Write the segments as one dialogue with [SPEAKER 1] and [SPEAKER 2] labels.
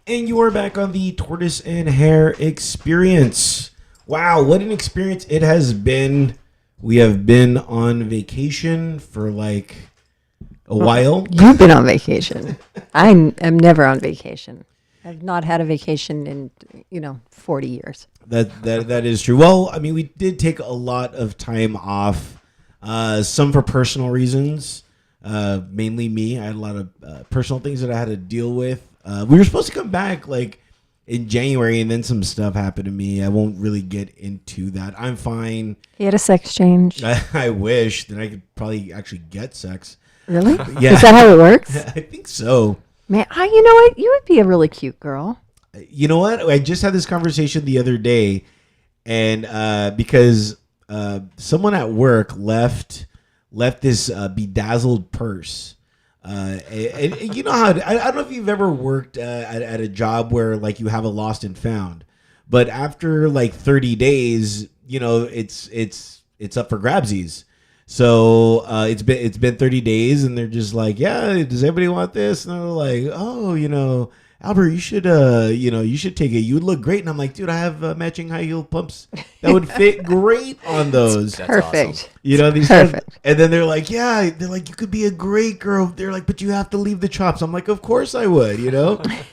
[SPEAKER 1] And you are back on the Tortoise and Hare Experience. Wow, what an experience it has been. We have been on vacation for like a while.
[SPEAKER 2] You've been on vacation. I am never on vacation. I've not had a vacation in, 40 years.
[SPEAKER 1] That is true. Well, I mean, we did take a lot of time off, some for personal reasons. Mainly me. I had a lot of personal things that I had to deal with. We were supposed to come back like in January, and then some stuff happened to me. I won't really get into that. I'm fine.
[SPEAKER 2] He had a sex change.
[SPEAKER 1] I wish that I could probably actually get sex.
[SPEAKER 2] Really?
[SPEAKER 1] Yeah.
[SPEAKER 2] Is that how it works?
[SPEAKER 1] I think so.
[SPEAKER 2] Man, you know what? You would be a really cute girl.
[SPEAKER 1] You know what? I just had this conversation the other day, and because someone at work left this bedazzled purse. And you know how I don't know if you've ever worked at a job where like you have a lost and found, but after like 30 days, it's up for grabsies. So it's been 30 days, and they're just like, yeah, does anybody want this? And they're like, oh, Albert, you should take it. You would look great. And I'm like, dude, I have matching high heel pumps that would fit great on those.
[SPEAKER 2] That's perfect.
[SPEAKER 1] Awesome. These
[SPEAKER 2] perfect.
[SPEAKER 1] And then they're like, you could be a great girl. They're like, but you have to leave the chops. I'm like, of course I would.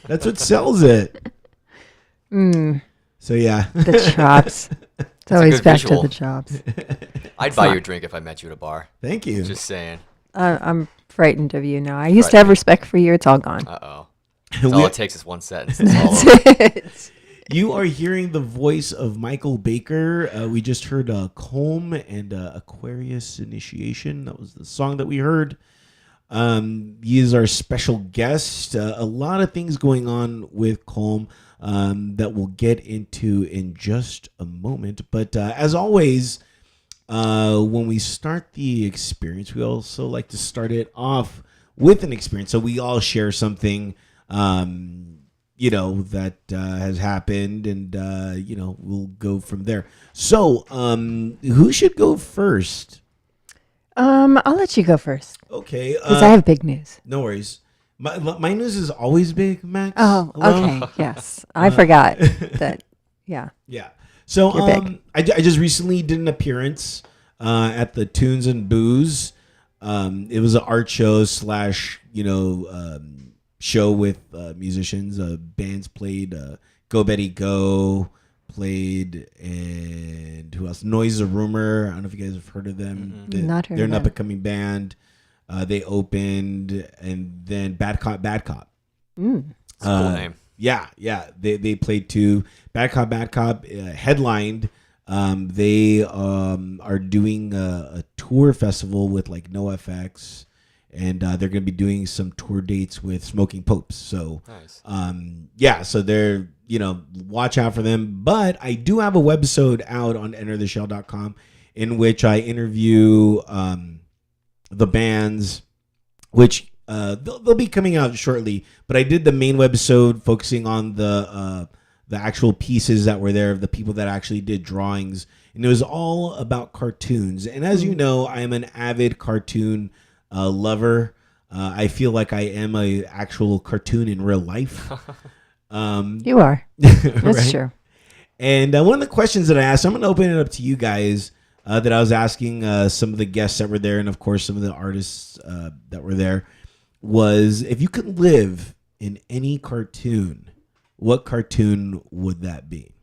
[SPEAKER 1] That's what sells it. So yeah,
[SPEAKER 2] the chops. It's always back to the chops.
[SPEAKER 3] I'd buy you a drink if I met you at a bar.
[SPEAKER 1] Thank you.
[SPEAKER 3] Just saying.
[SPEAKER 2] I'm frightened of you now. I used to have respect for you. It's all gone.
[SPEAKER 3] Uh-oh. All it takes is one sentence. That's all over.
[SPEAKER 1] You are hearing the voice of Mikal Baker. We just heard Comb and Aquarius Initiation. That was the song that we heard. He is our special guest. A lot of things going on with Comb that we'll get into in just a moment. But as always, when we start the experience, we also like to start it off with an experience. So we all share something that has happened, and we'll go from there. So who should go first?
[SPEAKER 2] I'll let you go first.
[SPEAKER 1] Okay,
[SPEAKER 2] because I have big news.
[SPEAKER 1] No worries. My news is always big, Max.
[SPEAKER 2] Oh, okay. Yes, I forgot that. Yeah.
[SPEAKER 1] So I just recently did an appearance at the Tunes and Booze. It was an art show / show with musicians. Bands played. Go Betty Go played, and who else? Noise a Rumor. I don't know if you guys have heard of them. They're an up and coming band. They opened, and then Bad Cop.
[SPEAKER 3] That's a cool name.
[SPEAKER 1] Yeah. They played too. Bad Cop headlined. They are doing a tour festival with like NoFX. And they're going to be doing some tour dates with Smoking Popes. So,
[SPEAKER 3] nice.
[SPEAKER 1] So they're, watch out for them. But I do have a webisode out on entertheshell.com in which I interview the bands, which they'll be coming out shortly. But I did the main webisode focusing on the actual pieces that were there, the people that actually did drawings. And it was all about cartoons. And as you know, I am an avid cartoon lover. I feel like I am a actual cartoon in real life.
[SPEAKER 2] You are. That's true.
[SPEAKER 1] And one of the questions that I asked, I'm going to open it up to you guys, that I was asking some of the guests that were there, and of course some of the artists that were there, was if you could live in any cartoon, what cartoon would that be?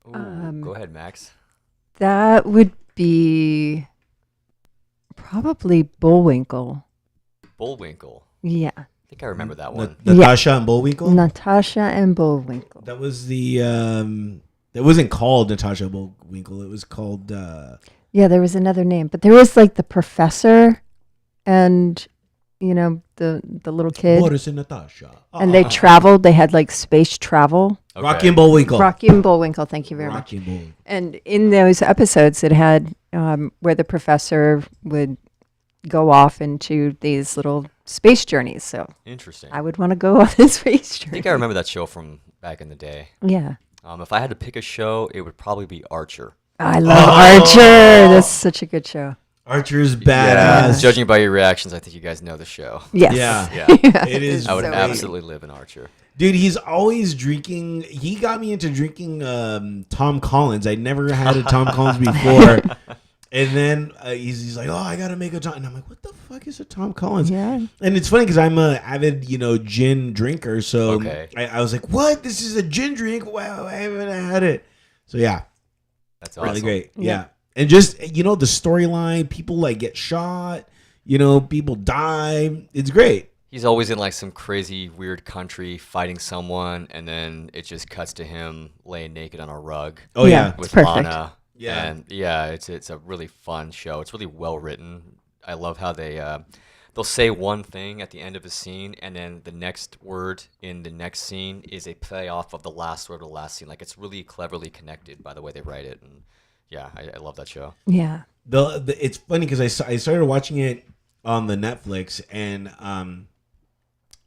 [SPEAKER 3] Ooh, go ahead, Max.
[SPEAKER 2] That would be probably Bullwinkle.
[SPEAKER 3] Bullwinkle?
[SPEAKER 2] Yeah.
[SPEAKER 3] I think I remember that one.
[SPEAKER 1] Natasha and Bullwinkle?
[SPEAKER 2] Natasha and Bullwinkle.
[SPEAKER 1] That was the... it wasn't called Natasha Bullwinkle. It was called...
[SPEAKER 2] Yeah, there was another name. But there was like the professor and, the little kid.
[SPEAKER 1] Boris and Natasha.
[SPEAKER 2] And they traveled. They had like space travel.
[SPEAKER 3] Okay.
[SPEAKER 1] Rocky and Bullwinkle.
[SPEAKER 2] Rocky and Bullwinkle. Thank you very much. And in those episodes, it had where the professor would go off into these little space journeys. So
[SPEAKER 3] interesting.
[SPEAKER 2] I would want to go on this space journey.
[SPEAKER 3] I think I remember that show from back in the day.
[SPEAKER 2] Yeah.
[SPEAKER 3] If I had to pick a show, it would probably be Archer.
[SPEAKER 2] I love Archer. That's such a good show.
[SPEAKER 1] Archer's badass.
[SPEAKER 3] Yeah, judging by your reactions, I think you guys know the show.
[SPEAKER 2] Yes.
[SPEAKER 1] Yeah. It is.
[SPEAKER 3] I would
[SPEAKER 1] great.
[SPEAKER 3] absolutely live in Archer.
[SPEAKER 1] Dude, he's always drinking. He got me into drinking Tom Collins. I never had a Tom Collins before. And then he's like, oh, I got to make a Tom. And I'm like, what the fuck is a Tom Collins?
[SPEAKER 2] Yeah.
[SPEAKER 1] And it's funny because I'm an avid, gin drinker. So
[SPEAKER 3] Okay.
[SPEAKER 1] I was like, what? This is a gin drink? Wow, I haven't had it. So, yeah.
[SPEAKER 3] That's awesome.
[SPEAKER 1] Really great. Yeah. And just, the storyline, people like get shot, people die. It's great.
[SPEAKER 3] He's always in like some crazy, weird country fighting someone, and then it just cuts to him laying naked on a rug.
[SPEAKER 1] Oh, yeah.
[SPEAKER 3] With
[SPEAKER 2] perfect.
[SPEAKER 3] Lana.
[SPEAKER 1] Yeah.
[SPEAKER 3] And it's a really fun show. It's really well written. I love how they'll say one thing at the end of a scene, and then the next word in the next scene is a play off of the last word of the last scene. Like, it's really cleverly connected by the way they write it. And yeah, I love that show.
[SPEAKER 2] Yeah.
[SPEAKER 1] It's funny because I started watching it on the Netflix, and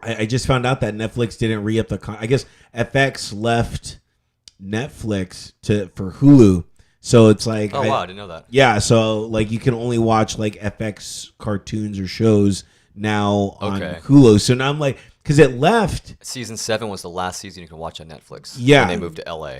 [SPEAKER 1] I just found out that Netflix didn't re-up I guess FX left Netflix for Hulu. So it's like,
[SPEAKER 3] Oh, wow, I didn't know that.
[SPEAKER 1] Yeah, so like you can only watch like FX cartoons or shows now on Hulu. So now I'm like, because it left.
[SPEAKER 3] Season 7 was the last season you can watch on Netflix.
[SPEAKER 1] Yeah.
[SPEAKER 3] When they moved to LA.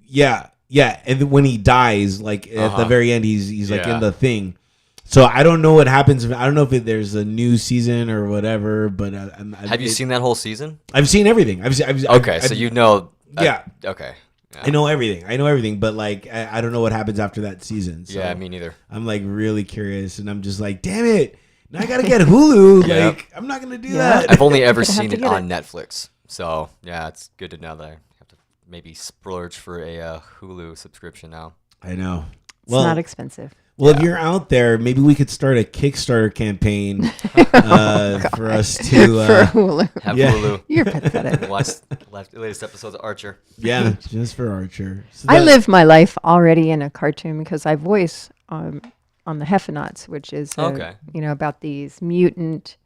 [SPEAKER 1] Yeah, and then when he dies, like at the very end, he's like in the thing. So I don't know what happens. I don't know if there's a new season or whatever. But
[SPEAKER 3] have you seen that whole season?
[SPEAKER 1] I've seen everything.
[SPEAKER 3] So you know.
[SPEAKER 1] Yeah.
[SPEAKER 3] Okay. Yeah.
[SPEAKER 1] I know everything, but like I don't know what happens after that season. So
[SPEAKER 3] yeah, me neither.
[SPEAKER 1] I'm like really curious, and I'm just like, damn it, now I gotta get Hulu.
[SPEAKER 3] Yep.
[SPEAKER 1] Like I'm not gonna do that.
[SPEAKER 3] I've only ever seen it on Netflix, so yeah, it's good to know that I have to maybe splurge for a Hulu subscription now.
[SPEAKER 1] I know.
[SPEAKER 2] It's not expensive.
[SPEAKER 1] Well, if you're out there, maybe we could start a Kickstarter campaign for us to
[SPEAKER 2] for Hulu.
[SPEAKER 3] Have Hulu.
[SPEAKER 2] You're pathetic.
[SPEAKER 3] Watch the latest episodes of Archer.
[SPEAKER 1] Yeah, just for Archer. So
[SPEAKER 2] I live my life already in a cartoon because I voice on the Heffenauts, which is about these mutant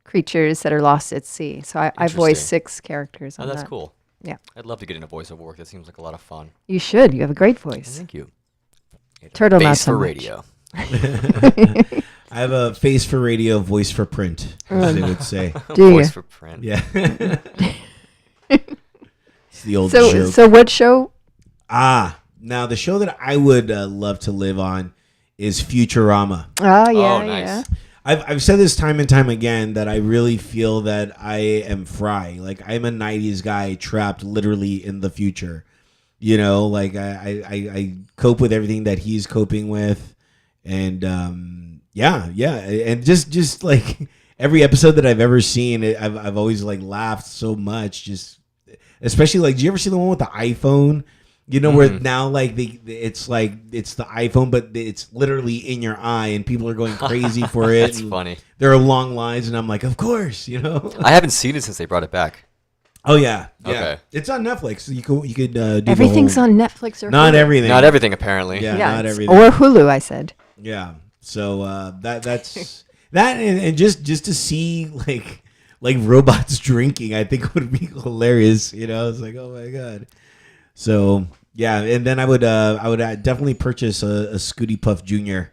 [SPEAKER 2] creatures that are lost at sea. So I voice 6 characters on that.
[SPEAKER 3] Oh, that's cool.
[SPEAKER 2] Yeah.
[SPEAKER 3] I'd love to get into voiceover work. That seems like a lot of fun.
[SPEAKER 2] You should. You have a great voice.
[SPEAKER 3] Thank you.
[SPEAKER 2] Turtle not
[SPEAKER 3] Face
[SPEAKER 2] so
[SPEAKER 3] for
[SPEAKER 2] much.
[SPEAKER 3] radio.
[SPEAKER 1] I have a face for radio, voice for print, as they would say.
[SPEAKER 2] Do
[SPEAKER 3] Voice
[SPEAKER 2] you?
[SPEAKER 3] for print.
[SPEAKER 1] Yeah. It's the old joke.
[SPEAKER 2] So what show?
[SPEAKER 1] Now the show that I would love to live on is Futurama.
[SPEAKER 2] Oh, yeah.
[SPEAKER 3] Oh, nice.
[SPEAKER 2] Yeah.
[SPEAKER 1] I've said this time and time again that I really feel that I am Fry. Like I'm a 90s guy trapped literally in the future. Like I cope with everything that he's coping with. And and just like every episode that I've ever seen, I've always like laughed so much. Just especially like, do you ever see the one with the iPhone? Where now like it's the iPhone, but it's literally in your eye, and people are going crazy for it.
[SPEAKER 3] That's funny.
[SPEAKER 1] There are long lines, and I'm like, of course,
[SPEAKER 3] I haven't seen it since they brought it back.
[SPEAKER 1] Oh yeah.
[SPEAKER 3] Okay.
[SPEAKER 1] It's on Netflix. You could do
[SPEAKER 2] Everything's on Netflix or
[SPEAKER 1] not
[SPEAKER 2] Hulu.
[SPEAKER 3] Not everything, apparently.
[SPEAKER 1] Yeah,
[SPEAKER 2] Yeah,
[SPEAKER 1] not everything.
[SPEAKER 2] or Hulu. I said.
[SPEAKER 1] Yeah. So that's that, and just to see like robots drinking, I think would be hilarious. It's like, oh my god. So yeah, and then I would definitely purchase a Scooty Puff Jr.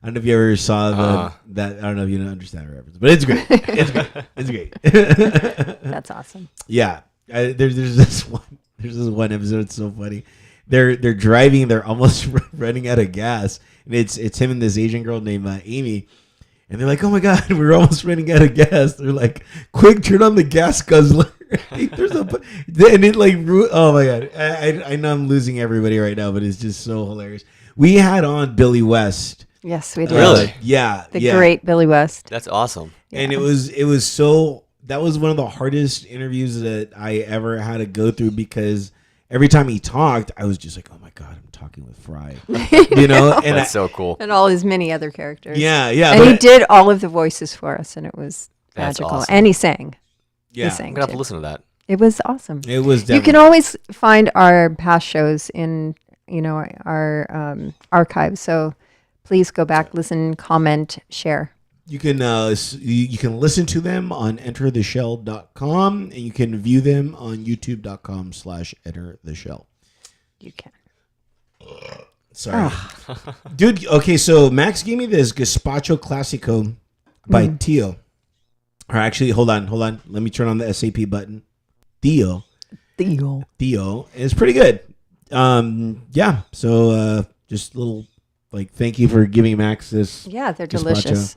[SPEAKER 1] I don't know if you ever saw that. I don't know if you understand the reference, but it's great. It's great. It's great.
[SPEAKER 2] That's awesome.
[SPEAKER 1] Yeah, there's this one episode. It's so funny. They're driving. They're almost running out of gas, and it's him and this Asian girl named Amy, and they're like, "Oh my god, we're almost running out of gas." They're like, "Quick, turn on the gas guzzler." There's and it like, oh my god, I know I'm losing everybody right now, but it's just so hilarious. We had on Billy West.
[SPEAKER 2] Yes, we did.
[SPEAKER 3] Really?
[SPEAKER 1] Yeah.
[SPEAKER 2] The great Billy West.
[SPEAKER 3] That's awesome.
[SPEAKER 2] Yeah.
[SPEAKER 1] And it was so, that was one of the hardest interviews that I ever had to go through, because every time he talked, I was just like, oh my God, I'm talking with Fry. And
[SPEAKER 3] That's so cool.
[SPEAKER 2] And all his many other characters.
[SPEAKER 1] Yeah.
[SPEAKER 2] And he did all of the voices for us, and it was
[SPEAKER 3] That's
[SPEAKER 2] magical.
[SPEAKER 3] awesome.
[SPEAKER 2] And he sang.
[SPEAKER 1] Yeah.
[SPEAKER 2] He sang
[SPEAKER 3] I'm going to have
[SPEAKER 2] too.
[SPEAKER 3] to listen to that.
[SPEAKER 2] It was awesome.
[SPEAKER 1] It was
[SPEAKER 2] You can always find our past shows in, our archives. So please go back, listen, comment, share.
[SPEAKER 1] You can you can listen to them on entertheshell.com, and you can view them on youtube.com/entertheshell.
[SPEAKER 2] You can.
[SPEAKER 1] Sorry. Dude, okay, so Max gave me this Gazpacho Classico by Tio. Or actually, hold on. Let me turn on the SAP button. Tio. It's pretty good. Yeah. So just a little thank you for giving Max this.
[SPEAKER 2] Yeah, they're
[SPEAKER 1] gazpacho.
[SPEAKER 2] delicious.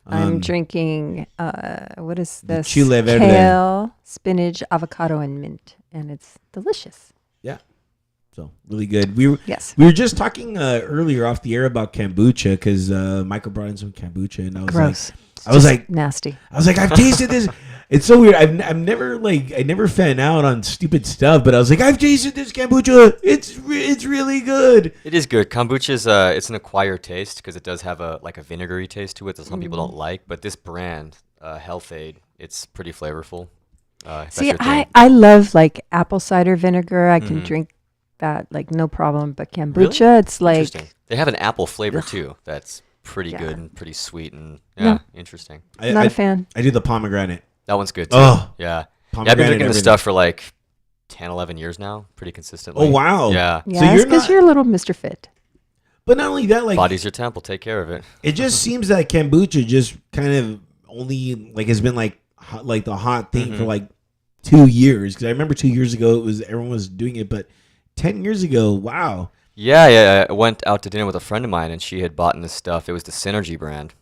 [SPEAKER 2] I'm drinking what is this?
[SPEAKER 1] Chile verde.
[SPEAKER 2] Kale, spinach, avocado, and mint, and it's delicious.
[SPEAKER 1] Yeah. So really good. We were just talking earlier off the air about kombucha because Michael brought in some kombucha, and I was
[SPEAKER 2] gross. Nasty.
[SPEAKER 1] I was like, I've tasted this. It's so weird. I never fan out on stupid stuff, but I was like, I've tasted this kombucha. It's really good.
[SPEAKER 3] It is good. Kombucha is it's an acquired taste because it does have a vinegary taste to it that some people don't like. But this brand, Health Aid, it's pretty flavorful.
[SPEAKER 2] See, I love apple cider vinegar. I can drink that no problem. But kombucha, really? It's
[SPEAKER 3] interesting. They have an apple flavor too. That's pretty good and pretty sweet and interesting.
[SPEAKER 2] Not a fan.
[SPEAKER 1] I do the pomegranate.
[SPEAKER 3] That one's good too.
[SPEAKER 1] Oh,
[SPEAKER 3] yeah. I've been drinking this stuff for 10, 11 years now, pretty consistently.
[SPEAKER 1] Oh wow.
[SPEAKER 3] Yeah.
[SPEAKER 2] Yeah, so because you're a little Mr. Fit.
[SPEAKER 1] But not only that,
[SPEAKER 3] body's your temple. Take care of it.
[SPEAKER 1] It just seems that kombucha just kind of only has been the hot thing for 2 years. Because I remember 2 years ago everyone was doing it, but 10 years ago, wow.
[SPEAKER 3] Yeah. I went out to dinner with a friend of mine, and she had bought this stuff. It was the Synergy brand,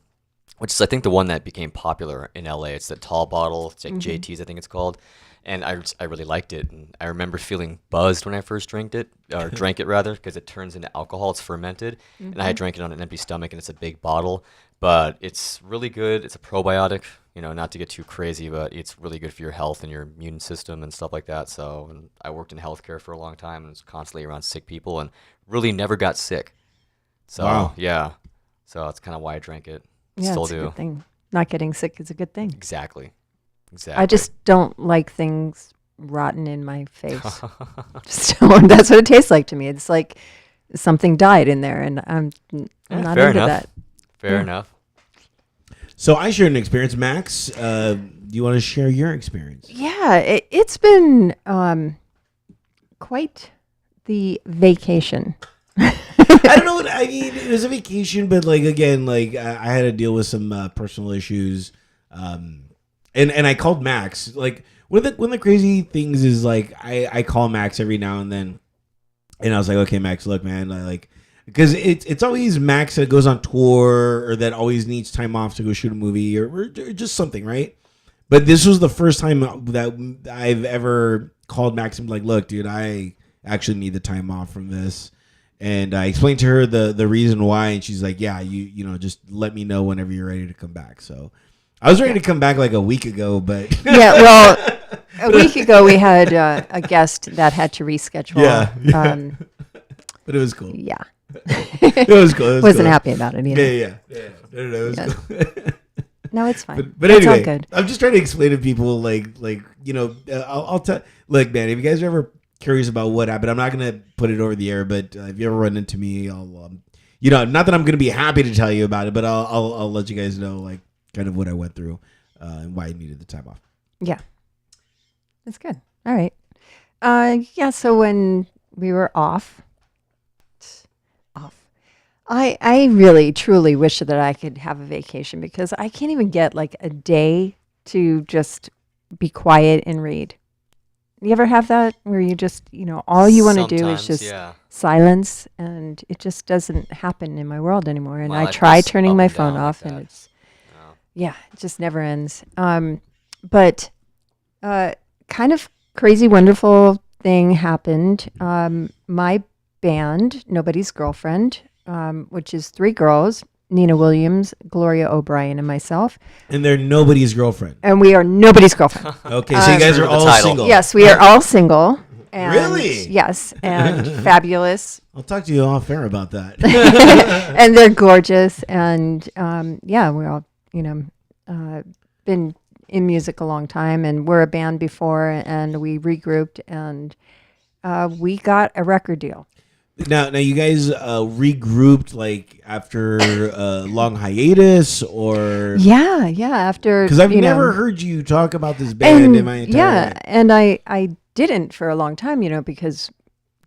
[SPEAKER 3] which is I think the one that became popular in LA. It's the tall bottle. It's JT's, I think it's called. And I really liked it. And I remember feeling buzzed when I first drank it rather, because it turns into alcohol. It's fermented. And I had drank it on an empty stomach, and it's a big bottle. But it's really good. It's a probiotic, not to get too crazy, but it's really good for your health and your immune system and stuff like that. So and I worked in healthcare for a long time and was constantly around sick people and really never got sick. So, yeah. So that's kind of why I drank it.
[SPEAKER 2] Yeah,
[SPEAKER 3] Still
[SPEAKER 2] it's
[SPEAKER 3] do.
[SPEAKER 2] a good thing. Not getting sick is a good thing.
[SPEAKER 3] Exactly.
[SPEAKER 2] I just don't like things rotten in my face. That's what it tastes like to me. It's like something died in there, and I'm not into that.
[SPEAKER 3] Fair enough.
[SPEAKER 1] So I shared an experience. Max, do you want to share your experience?
[SPEAKER 2] Yeah, it's been quite the vacation.
[SPEAKER 1] I don't know what I mean. It was a vacation, but again, I had to deal with some personal issues, and I called Max. One of the crazy things is I call Max every now and then, and I was like, okay, Max, look, man, because it's always Max that goes on tour or that always needs time off to go shoot a movie or just something, right? But this was the first time that I've ever called Max and be like, look, dude, I actually need the time off from this. And I explained to her the reason why, and she's like, yeah, you just let me know whenever you're ready to come back. So I was ready to come back a week ago, but
[SPEAKER 2] yeah, well, a week ago we had a guest that had to reschedule.
[SPEAKER 1] Yeah. But it was cool.
[SPEAKER 2] Yeah.
[SPEAKER 1] It was cool.
[SPEAKER 2] Wasn't happy about it either.
[SPEAKER 1] Yeah. No, it was cool.
[SPEAKER 2] No, it's fine.
[SPEAKER 1] But anyway, all good. I'm just trying to explain to people, I'll tell. Look, man, if you guys are ever curious about what happened, I'm not gonna put it over the air. But if you ever run into me, I'll, not that I'm gonna be happy to tell you about it, but I'll let you guys know, kind of what I went through and why I needed the time off.
[SPEAKER 2] Yeah, that's good. All right. Yeah. So when we were off. I really, truly wish that I could have a vacation because I can't even get a day to just be quiet and read. You ever have that where you just, all you want to do is just silence, and it just doesn't happen in my world anymore. And I try turning my phone off, and it's, it just never ends. But kind of crazy, wonderful thing happened. My band, Nobody's Girlfriend, which is 3 girls, Nina Williams, Gloria O'Brien, and myself.
[SPEAKER 1] And they're Nobody's Girlfriend.
[SPEAKER 2] And we are Nobody's Girlfriend.
[SPEAKER 1] Okay, so you guys are all single.
[SPEAKER 2] Yes, we are all single. And
[SPEAKER 1] really?
[SPEAKER 2] Yes, and fabulous.
[SPEAKER 1] I'll talk to you off air about that.
[SPEAKER 2] And they're gorgeous. And we're all, been in music a long time, and we're a band before, and we regrouped, and we got a record deal.
[SPEAKER 1] Now you guys regrouped after a long hiatus, or
[SPEAKER 2] after,
[SPEAKER 1] because I've never heard you talk about this band in my entire life.
[SPEAKER 2] And I didn't for a long time, because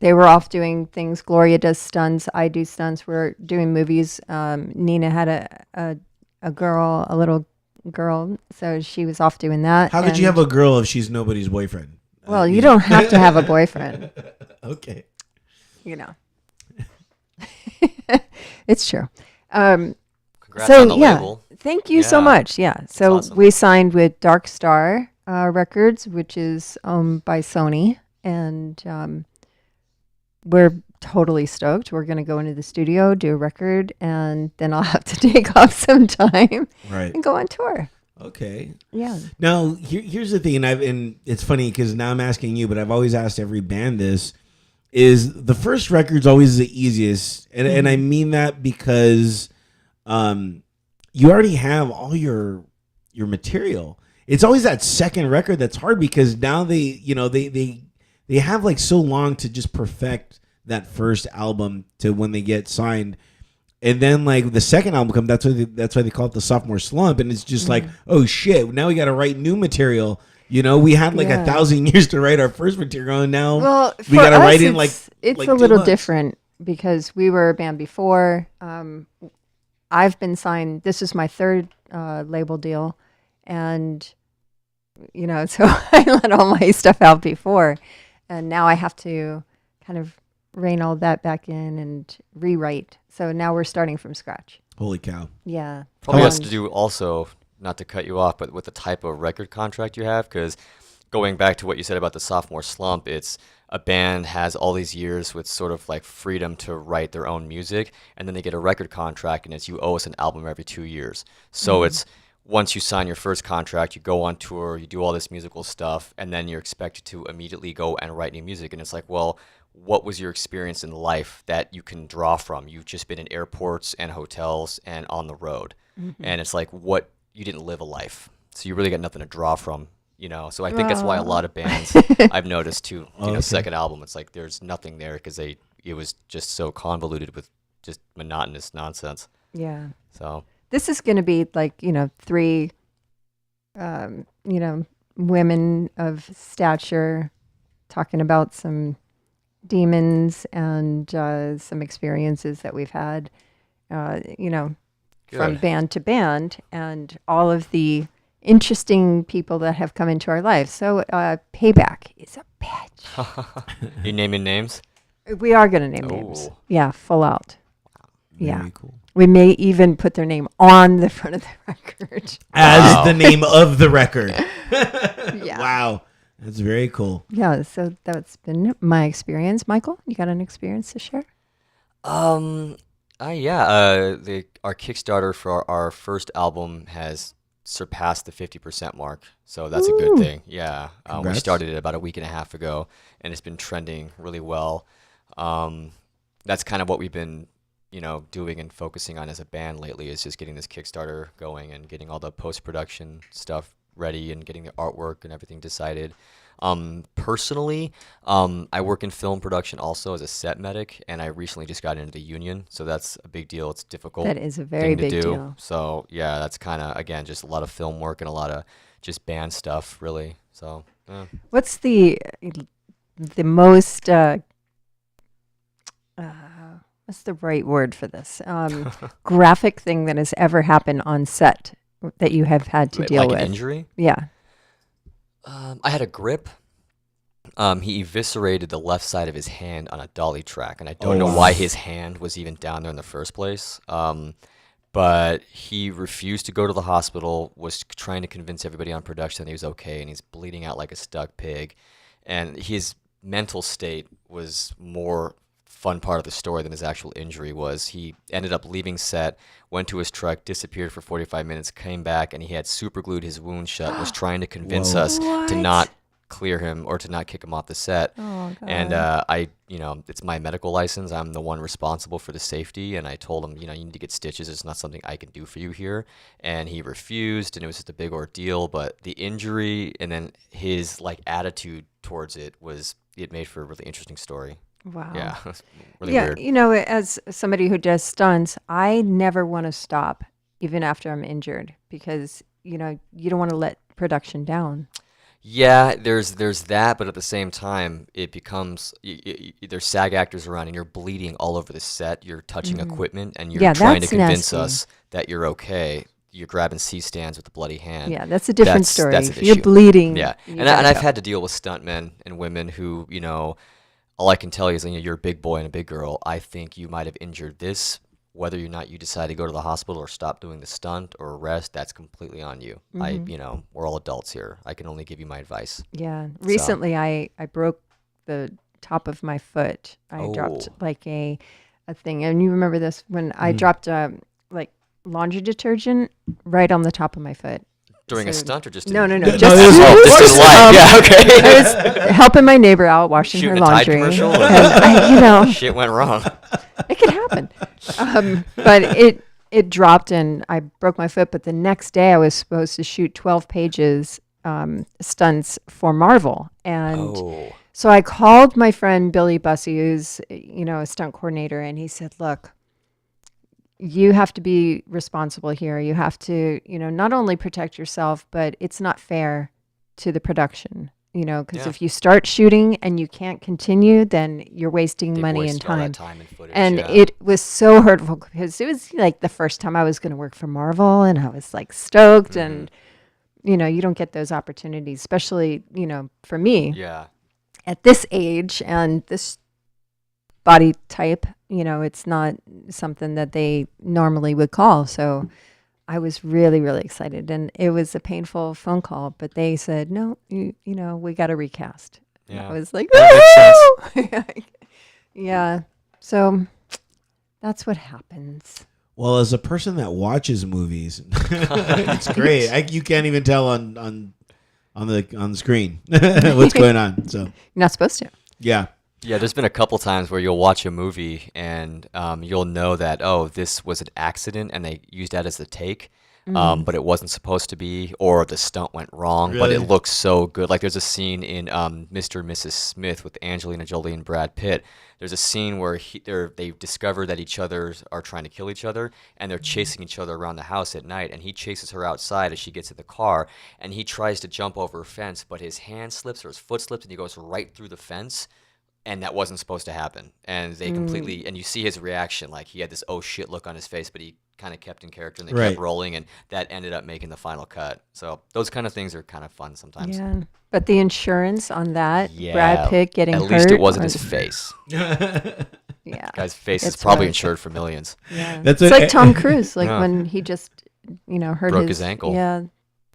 [SPEAKER 2] they were off doing things. Gloria does stunts. I do stunts. We're doing movies. Nina had a girl, a little girl, so she was off doing that.
[SPEAKER 1] How could you have a girl if she's nobody's boyfriend?
[SPEAKER 2] Well, you don't have to have a boyfriend.
[SPEAKER 1] Okay.
[SPEAKER 2] You know. It's true.
[SPEAKER 3] Congrats on the label.
[SPEAKER 2] Thank you so much. Yeah. So
[SPEAKER 3] awesome.
[SPEAKER 2] we signed with Dark Star Records, which is owned by Sony. And we're totally stoked. We're going to go into the studio, do a record, and then I'll have to take off some time and go on tour.
[SPEAKER 1] Okay.
[SPEAKER 2] Yeah.
[SPEAKER 1] Now, here's the thing, and it's funny because now I'm asking you, but I've always asked every band this, is the first record's always the easiest. And I mean that because you already have all your material. It's always that second record that's hard because now they have like so long to just perfect that first album to when they get signed. And then like the second album comes, that's why they call it the sophomore slump. And it's just like, oh shit, now we got to write new material. We had like 1,000 years to write our first material, and now we got to write in like
[SPEAKER 2] it's
[SPEAKER 1] like
[SPEAKER 2] a little
[SPEAKER 1] 2 months.
[SPEAKER 2] different because we were a band before. I've been signed. This is my third label deal, and so I let all my stuff out before, and now I have to kind of rein all that back in and rewrite. So now we're starting from scratch.
[SPEAKER 1] Holy cow!
[SPEAKER 2] Yeah,
[SPEAKER 3] probably has to do also, not to cut you off, but with the type of record contract you have, because going back to what you said about the sophomore slump, it's a band has all these years with sort of like freedom to write their own music, and then they get a record contract, and it's you owe us an album every 2 years. So it's once you sign your first contract, you go on tour, you do all this musical stuff, and then you're expected to immediately go and write new music. And it's like, well, what was your experience in life that you can draw from? You've just been in airports and hotels and on the road. And it's like, what, you didn't live a life. So you really got nothing to draw from, So I think that's why a lot of bands I've noticed too, second album, it's like there's nothing there because it was just so convoluted with just monotonous nonsense.
[SPEAKER 2] Yeah.
[SPEAKER 3] So
[SPEAKER 2] this is going to be like, 3, women of stature talking about some demons and some experiences that we've had, from band to band, and all of the interesting people that have come into our lives. So Payback is a bitch.
[SPEAKER 3] You naming names?
[SPEAKER 2] We are going to name names. Yeah, full out. Yeah.
[SPEAKER 1] Very cool.
[SPEAKER 2] We may even put their name on the front of the record.
[SPEAKER 1] As the name of the record.
[SPEAKER 2] Yeah.
[SPEAKER 1] Wow. That's very cool.
[SPEAKER 2] Yeah, so that's been my experience. Michael, you got an experience to share?
[SPEAKER 3] Our Kickstarter for our first album has surpassed the 50% mark, so that's a good thing. Yeah, we started it about a week and a half ago, and it's been trending really well. That's kind of what we've been, doing and focusing on as a band lately, is just getting this Kickstarter going and getting all the post-production stuff ready and getting the artwork and everything decided. Personally, I work in film production also as a set medic, and I recently just got into the union, so that's a big deal. It's difficult.
[SPEAKER 2] That is a very big
[SPEAKER 3] thing to do.
[SPEAKER 2] deal.
[SPEAKER 3] So yeah, that's kind of, again, just a lot of film work and a lot of just band stuff, really. So yeah.
[SPEAKER 2] What's the most what's the right word for this? Graphic thing that has ever happened on set that you have had to deal with?
[SPEAKER 3] Like an injury?
[SPEAKER 2] Yeah.
[SPEAKER 3] I had a grip. He eviscerated the left side of his hand on a dolly track, and I don't know why his hand was even down there in the first place. But he refused to go to the hospital, was trying to convince everybody on production that he was okay, and he's bleeding out like a stuck pig. And his mental state was more fun part of the story than his actual injury was. He ended up leaving set, went to his truck, disappeared for 45 minutes, came back, and he had super glued his wound shut, was trying to convince us to not clear him or to not kick him off the set.
[SPEAKER 2] Oh, God.
[SPEAKER 3] And it's my medical license. I'm the one responsible for the safety, and I told him, you need to get stitches. It's not something I can do for you here. And he refused, and it was just a big ordeal. But the injury and then his attitude towards it made for a really interesting story.
[SPEAKER 2] Wow.
[SPEAKER 3] Yeah, really weird.
[SPEAKER 2] As somebody who does stunts, I never want to stop, even after I'm injured, because, you don't want to let production down.
[SPEAKER 3] Yeah, there's that, but at the same time, it becomes there's SAG actors around, and you're bleeding all over the set. You're touching equipment, and you're
[SPEAKER 2] Yeah,
[SPEAKER 3] trying to
[SPEAKER 2] that's
[SPEAKER 3] convince
[SPEAKER 2] nasty.
[SPEAKER 3] us that you're okay. You're grabbing C-stands with a bloody hand.
[SPEAKER 2] Yeah, that's a different story.
[SPEAKER 3] That's an
[SPEAKER 2] If you're
[SPEAKER 3] issue.
[SPEAKER 2] bleeding,
[SPEAKER 3] Yeah,
[SPEAKER 2] you
[SPEAKER 3] and
[SPEAKER 2] gotta
[SPEAKER 3] I've
[SPEAKER 2] go.
[SPEAKER 3] had to deal with stuntmen and women who, all I can tell you is, you're a big boy and a big girl. I think you might have injured this. Whether or not you decide to go to the hospital or stop doing the stunt or rest, that's completely on you. We're all adults here. I can only give you my advice.
[SPEAKER 2] Yeah.
[SPEAKER 3] So,
[SPEAKER 2] Recently, I broke the top of my foot. I dropped
[SPEAKER 3] oh,
[SPEAKER 2] like a thing, and you remember this when I dropped like laundry detergent right on the top of my foot.
[SPEAKER 3] during a
[SPEAKER 2] So-
[SPEAKER 3] stunt or just
[SPEAKER 2] No,
[SPEAKER 3] in,
[SPEAKER 2] no, no.
[SPEAKER 1] No,
[SPEAKER 2] Just,
[SPEAKER 1] it was-
[SPEAKER 3] oh, just in life. Yeah, okay.
[SPEAKER 2] I was helping my neighbor out washing
[SPEAKER 3] Shooting
[SPEAKER 2] her
[SPEAKER 3] a Tide
[SPEAKER 2] laundry.
[SPEAKER 3] commercial?
[SPEAKER 2] And
[SPEAKER 3] Shit went wrong.
[SPEAKER 2] it could happen. But it dropped and I broke my foot. But the next day I was supposed to shoot 12 pages stunts for Marvel. And
[SPEAKER 3] Oh,
[SPEAKER 2] so I called my friend Billy Bussey, who's, a stunt coordinator, and he said, look, you have to be responsible here. You have to, not only protect yourself, but it's not fair to the production, because
[SPEAKER 3] Yeah.
[SPEAKER 2] if you start shooting and you can't continue, then you're wasting
[SPEAKER 3] they
[SPEAKER 2] money and
[SPEAKER 3] wasted all
[SPEAKER 2] time.
[SPEAKER 3] that time and footage.
[SPEAKER 2] And
[SPEAKER 3] yeah.
[SPEAKER 2] it was so hurtful because it was like the first time I was going to work for Marvel and I was like stoked. And, you don't get those opportunities, especially, for me
[SPEAKER 3] Yeah.
[SPEAKER 2] at this age and this body type, it's not something that they normally would call. So I was really, really excited. And it was a painful phone call, but they said, no, we got to recast. And
[SPEAKER 3] Yeah.
[SPEAKER 2] I was like,
[SPEAKER 3] That makes
[SPEAKER 2] "Woo!" Yeah. So that's what happens.
[SPEAKER 1] Well, as a person that watches movies, it's great. You can't even tell on the screen what's going on. So
[SPEAKER 2] You're not supposed to.
[SPEAKER 1] yeah,
[SPEAKER 3] Yeah, there's been a couple times where you'll watch a movie and you'll know that, oh, this was an accident and they used that as the take, but it wasn't supposed to be, or the stunt went wrong, but it
[SPEAKER 1] Really?
[SPEAKER 3] looks so good. Like there's a scene in Mr. and Mrs. Smith with Angelina Jolie and Brad Pitt. There's a scene where they discover that each other are trying to kill each other, and they're chasing each other around the house at night, and he chases her outside as she gets in the car, and he tries to jump over a fence, but his hand slips or his foot slips, and he goes right through the fence. And that wasn't supposed to happen. And they completely, and you see his reaction, like he had this oh shit look on his face, but he kind of kept in character and they
[SPEAKER 1] Right.
[SPEAKER 3] kept rolling, and that ended up making the final cut. So those kind of things are kind of fun sometimes.
[SPEAKER 2] Yeah. But the insurance on that,
[SPEAKER 3] Yeah,
[SPEAKER 2] Brad Pitt getting
[SPEAKER 3] at
[SPEAKER 2] hurt.
[SPEAKER 3] least it wasn't
[SPEAKER 2] or-
[SPEAKER 3] his face.
[SPEAKER 2] Yeah.
[SPEAKER 3] Guy's face is
[SPEAKER 2] It's
[SPEAKER 3] probably
[SPEAKER 2] rough.
[SPEAKER 3] insured for millions.
[SPEAKER 2] Yeah.
[SPEAKER 1] That's
[SPEAKER 2] It's
[SPEAKER 1] a-
[SPEAKER 2] like Tom Cruise, like
[SPEAKER 3] Yeah.
[SPEAKER 2] when he just, hurt
[SPEAKER 3] Broke his ankle.
[SPEAKER 2] Yeah.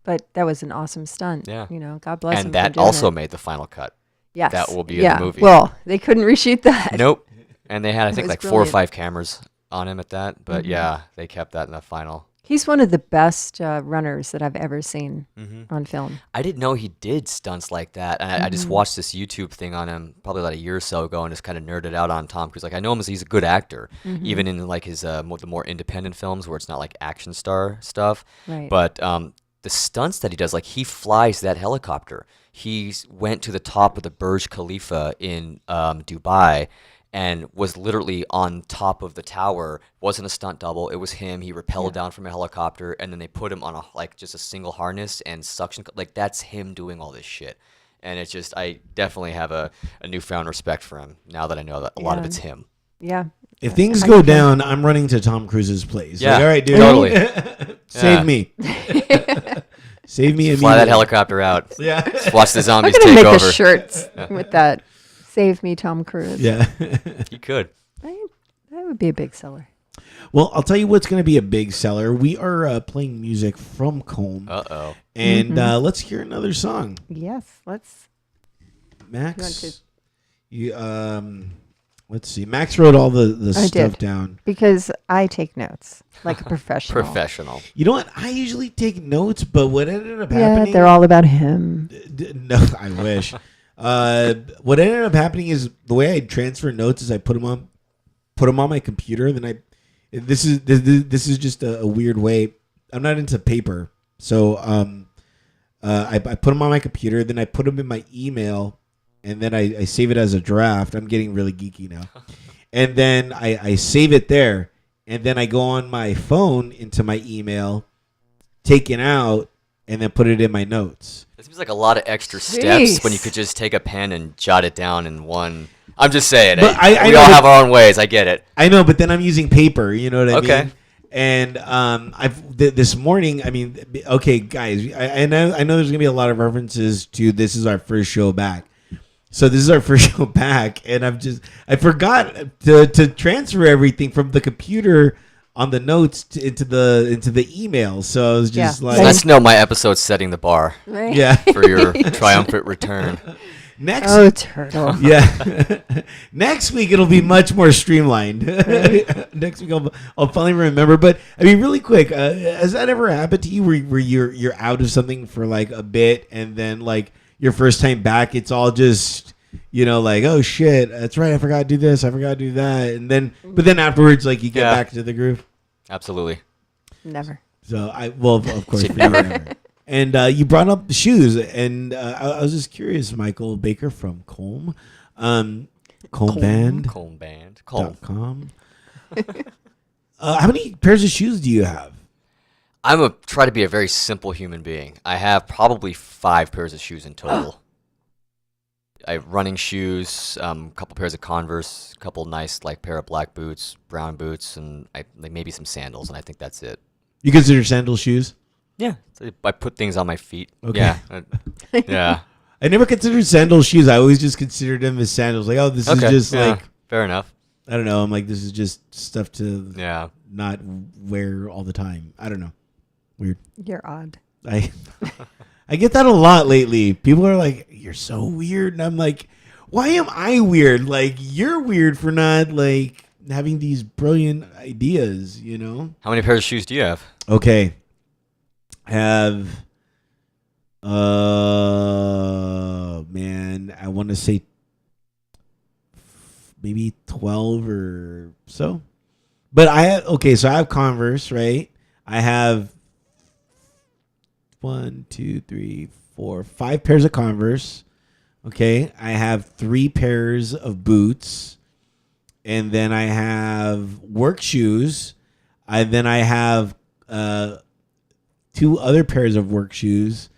[SPEAKER 2] But that was an awesome stunt.
[SPEAKER 3] Yeah.
[SPEAKER 2] God bless him.
[SPEAKER 3] And
[SPEAKER 2] for
[SPEAKER 3] that
[SPEAKER 2] doing
[SPEAKER 3] also
[SPEAKER 2] it.
[SPEAKER 3] made the final cut.
[SPEAKER 2] Yes.
[SPEAKER 3] that will be in the
[SPEAKER 2] yeah.
[SPEAKER 3] movie.
[SPEAKER 2] Well, they couldn't reshoot that.
[SPEAKER 3] Nope. And they had, I
[SPEAKER 2] It
[SPEAKER 3] think,
[SPEAKER 2] was
[SPEAKER 3] like 4 or
[SPEAKER 2] brilliant.
[SPEAKER 3] 5 cameras on him at that. But yeah, they kept that in the final.
[SPEAKER 2] He's one of the best runners that I've ever seen
[SPEAKER 3] Mm-hmm.
[SPEAKER 2] on film.
[SPEAKER 3] I didn't know he did stunts like that, and I just watched this YouTube thing on him probably about a year or so ago, and just kind of nerded out on Tom Cruise. Like I know him as he's a good actor, even in like his the more independent films where it's not like action star stuff.
[SPEAKER 2] Right.
[SPEAKER 3] But the stunts that he does, like he flies that helicopter. He went to the top of the Burj Khalifa in Dubai. And was literally on top of the tower. Wasn't a stunt double. It was him. He rappelled down from a helicopter, and then they put him on just a single harness and suction. Like that's him doing all this shit. And it's just, I definitely have a newfound respect for him now that I know that a lot of
[SPEAKER 2] Yeah.
[SPEAKER 3] it's him.
[SPEAKER 2] Yeah.
[SPEAKER 1] If things go down, I'm running to Tom Cruise's place.
[SPEAKER 3] Yeah,
[SPEAKER 1] Like, all right, dude.
[SPEAKER 3] totally.
[SPEAKER 1] Save
[SPEAKER 3] Yeah.
[SPEAKER 1] me. Save me immediately.
[SPEAKER 3] Fly that helicopter out.
[SPEAKER 1] Yeah.
[SPEAKER 3] Just watch the
[SPEAKER 2] I'm
[SPEAKER 3] zombies
[SPEAKER 2] going to
[SPEAKER 3] take
[SPEAKER 2] make
[SPEAKER 3] over.
[SPEAKER 2] a shirt with that. Save me, Tom Cruise.
[SPEAKER 1] Yeah.
[SPEAKER 3] You could.
[SPEAKER 2] That would be a big seller.
[SPEAKER 1] Well, I'll tell you what's going to be a big seller. We are playing music from Comb.
[SPEAKER 3] Uh-oh.
[SPEAKER 1] And let's hear another song.
[SPEAKER 2] Yes. Let's.
[SPEAKER 1] Max, you let's see. Max wrote all the
[SPEAKER 2] I
[SPEAKER 1] stuff
[SPEAKER 2] did.
[SPEAKER 1] down.
[SPEAKER 2] Because I take notes like a professional.
[SPEAKER 3] Professional.
[SPEAKER 1] You know what? I usually take notes, but what ended up
[SPEAKER 2] Yeah,
[SPEAKER 1] happening?
[SPEAKER 2] they're all about him.
[SPEAKER 1] No, I wish. What ended up happening is the way I transfer notes is I put them on my computer. Then this is just a weird way. I'm not into paper, so I put them on my computer. Then I put them in my email, and then I save it as a draft. I'm getting really geeky now. And then I save it there, and then I go on my phone into my email, take it out, and then put it in my notes.
[SPEAKER 3] It seems like a lot of extra steps when you could just take a pen and jot it down in one. I'm just saying.
[SPEAKER 1] But
[SPEAKER 3] we all have our own ways. I get it.
[SPEAKER 1] I know, but then I'm using paper. You know what I mean?
[SPEAKER 3] Okay.
[SPEAKER 1] And this morning, I mean, okay, guys, I know there's gonna be a lot of references to this is our first show back. So this is our first show back, and I forgot to transfer everything from the computer on the notes into the email. So I was just like,
[SPEAKER 3] it's nice to know my episode's setting the bar.
[SPEAKER 2] Right.
[SPEAKER 1] Yeah,
[SPEAKER 3] for your triumphant return.
[SPEAKER 2] Turtle.
[SPEAKER 1] Yeah. Next week it'll be much more streamlined. Right. Next week I'll finally remember. But I mean, really quick, has that ever happened to you where you're out of something for like a bit, and then like your first time back, it's all just like, oh shit, that's right, I forgot to do this, I forgot to do that, but then afterwards, like you get back to the groove.
[SPEAKER 3] Absolutely.
[SPEAKER 2] Never.
[SPEAKER 1] So of course, never. And you brought up the shoes, and I was just curious, Mikal Baker from Colm, Colmband.com. How many pairs of shoes do you have?
[SPEAKER 3] Try to be a very simple human being. I have probably 5 pairs of shoes in total. I have running shoes, a couple pairs of Converse, a couple nice like pair of black boots, brown boots, and maybe some sandals, and I think that's it.
[SPEAKER 1] You consider sandals shoes?
[SPEAKER 3] Yeah, I put things on my feet.
[SPEAKER 1] Okay.
[SPEAKER 3] Yeah, yeah.
[SPEAKER 1] I never considered sandals shoes. I always just considered them as sandals. Like, oh, this is just like
[SPEAKER 3] fair enough.
[SPEAKER 1] I don't know. I'm like, this is just stuff to not wear all the time. I don't know. Weird.
[SPEAKER 2] You're odd.
[SPEAKER 1] I get that a lot lately. People are like, you're so weird, and I'm like, why am I weird? Like, you're weird for not like having these brilliant ideas.
[SPEAKER 3] How many pairs of shoes do you have?
[SPEAKER 1] Okay. Have man, I want to say maybe 12 or so. But so I have Converse, right? I have 1, 2, 3, 4, 5 pairs of Converse. Okay. I have 3 pairs of boots. And then I have work shoes. Then I have 2 other pairs of work shoes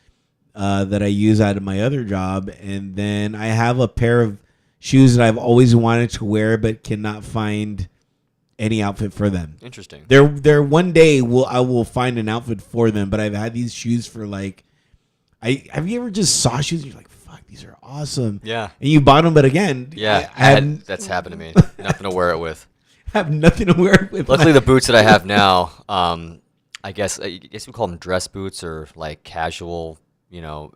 [SPEAKER 1] that I use out of my other job, and then I have a pair of shoes that I've always wanted to wear but cannot find any outfit for them.
[SPEAKER 3] Interesting.
[SPEAKER 1] They're one day I will find an outfit for them, but I've had these shoes for like, have you ever just saw shoes and you're like, fuck, these are awesome.
[SPEAKER 3] Yeah.
[SPEAKER 1] And you bought them, but again,
[SPEAKER 3] that's happened to me. Nothing to wear it with.
[SPEAKER 1] I have nothing to wear it with.
[SPEAKER 3] Luckily, the boots that I have now, I guess we call them dress boots or like casual,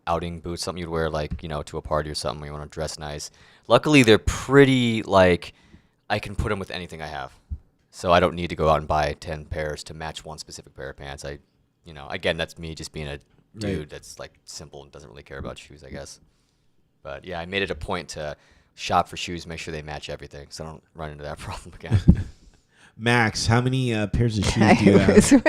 [SPEAKER 3] outing boots, something you'd wear like, to a party or something where you want to dress nice. Luckily, they're pretty like I can put them with anything I have. So I don't need to go out and buy 10 pairs to match one specific pair of pants. Again, that's me just being a dude that's like simple and doesn't really care about shoes, I guess. But yeah, I made it a point to shop for shoes, make sure they match everything so I don't run into that problem again.
[SPEAKER 1] Max, how many pairs of shoes do you have?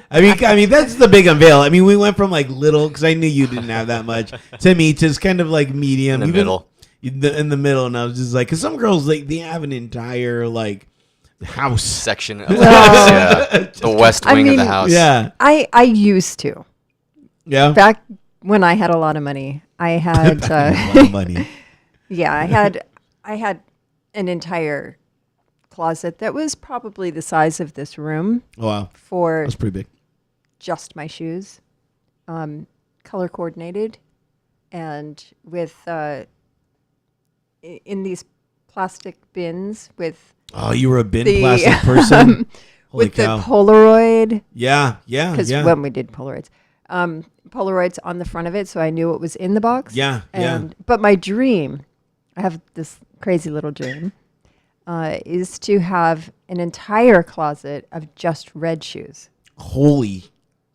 [SPEAKER 2] I
[SPEAKER 1] mean, that's the big unveil. I mean, we went from like little, because I knew you didn't have that much, to me, to kind of like medium.
[SPEAKER 3] In the middle.
[SPEAKER 1] In the middle, and I was just like, because some girls, like, they have an entire like house
[SPEAKER 3] section of the house, the west wing of the house.
[SPEAKER 1] Yeah,
[SPEAKER 2] I used to.
[SPEAKER 1] Yeah.
[SPEAKER 2] Back when I had a lot of money, I had
[SPEAKER 1] a lot of money.
[SPEAKER 2] Yeah, I had an entire closet that was probably the size of this room.
[SPEAKER 1] Oh, wow.
[SPEAKER 2] For
[SPEAKER 1] that's pretty big.
[SPEAKER 2] Just my shoes, color coordinated, and with in these plastic bins with.
[SPEAKER 1] Oh, you were a bin plastic person. Holy
[SPEAKER 2] with
[SPEAKER 1] cow.
[SPEAKER 2] the Polaroid.
[SPEAKER 1] Yeah.
[SPEAKER 2] Because when we did Polaroids, Polaroids on the front of it, so I knew what was in the box.
[SPEAKER 1] Yeah.
[SPEAKER 2] But my dream, I have this crazy little dream, is to have an entire closet of just red shoes.
[SPEAKER 1] Holy.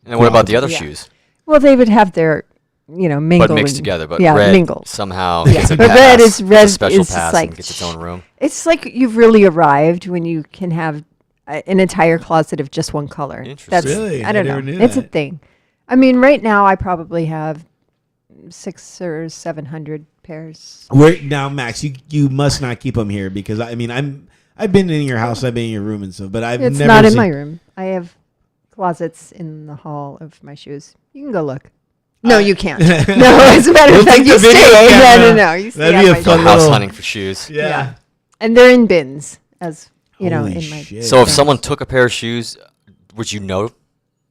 [SPEAKER 3] And what about the other shoes?
[SPEAKER 2] Well, they would have their, mingled.
[SPEAKER 3] But mixed together, but red
[SPEAKER 2] mingled.
[SPEAKER 3] somehow
[SPEAKER 2] Yeah,
[SPEAKER 3] gets a
[SPEAKER 2] but
[SPEAKER 3] pass.
[SPEAKER 2] red is
[SPEAKER 3] It's a special pass
[SPEAKER 2] like
[SPEAKER 3] and gets its own room.
[SPEAKER 2] It's like you've really arrived when you can have an entire closet of just one color.
[SPEAKER 3] Interesting.
[SPEAKER 1] Really?
[SPEAKER 2] I don't
[SPEAKER 1] never
[SPEAKER 2] know.
[SPEAKER 1] knew
[SPEAKER 2] It's a
[SPEAKER 1] that.
[SPEAKER 2] thing. I mean, right now I probably have 600 or 700 pairs.
[SPEAKER 1] Now, Max, you must not keep them here, because I've been in your house, I've been in your room and stuff, but I've
[SPEAKER 2] It's
[SPEAKER 1] never
[SPEAKER 2] not in
[SPEAKER 1] seen,
[SPEAKER 2] my room. I have closets in the hall of my shoes. You can go look. No, you can't. No, as a matter of fact, you stay. No. You stay.
[SPEAKER 1] That'd be a fun
[SPEAKER 3] house hunting for shoes.
[SPEAKER 1] Yeah.
[SPEAKER 2] And they're in bins, as you know,
[SPEAKER 1] Holy
[SPEAKER 2] in my.
[SPEAKER 1] shit.
[SPEAKER 3] So if someone took a pair of shoes, would you know?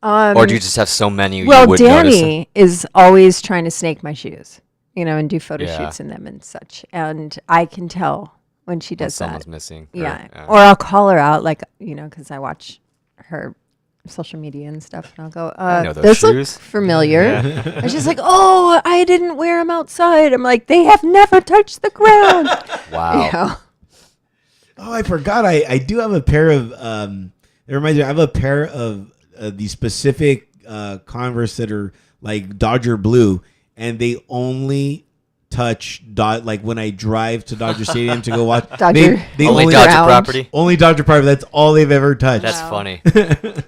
[SPEAKER 3] Or do you just have so many you
[SPEAKER 2] Well,
[SPEAKER 3] would notice them?
[SPEAKER 2] Danny is always trying to snake my shoes, and do photo shoots in them and such. And I can tell when she does
[SPEAKER 3] Someone's
[SPEAKER 2] that.
[SPEAKER 3] missing.
[SPEAKER 2] Yeah. Or I'll call her out, like, because I watch her social media and stuff, and I'll go,
[SPEAKER 3] know those
[SPEAKER 2] those look
[SPEAKER 3] shoes."
[SPEAKER 2] familiar. And she's like, oh, I didn't wear them outside. I'm like, they have never touched the ground.
[SPEAKER 3] Wow.
[SPEAKER 1] Oh, I forgot. I do have a pair of. It reminds me. I have a pair of these specific Converse that are like Dodger blue, and they only touch like when I drive to Dodger Stadium to go watch.
[SPEAKER 2] Dodger.
[SPEAKER 1] They
[SPEAKER 3] Only
[SPEAKER 1] only
[SPEAKER 3] Dodger property.
[SPEAKER 1] Only Dodger property. That's all they've ever touched.
[SPEAKER 3] That's funny.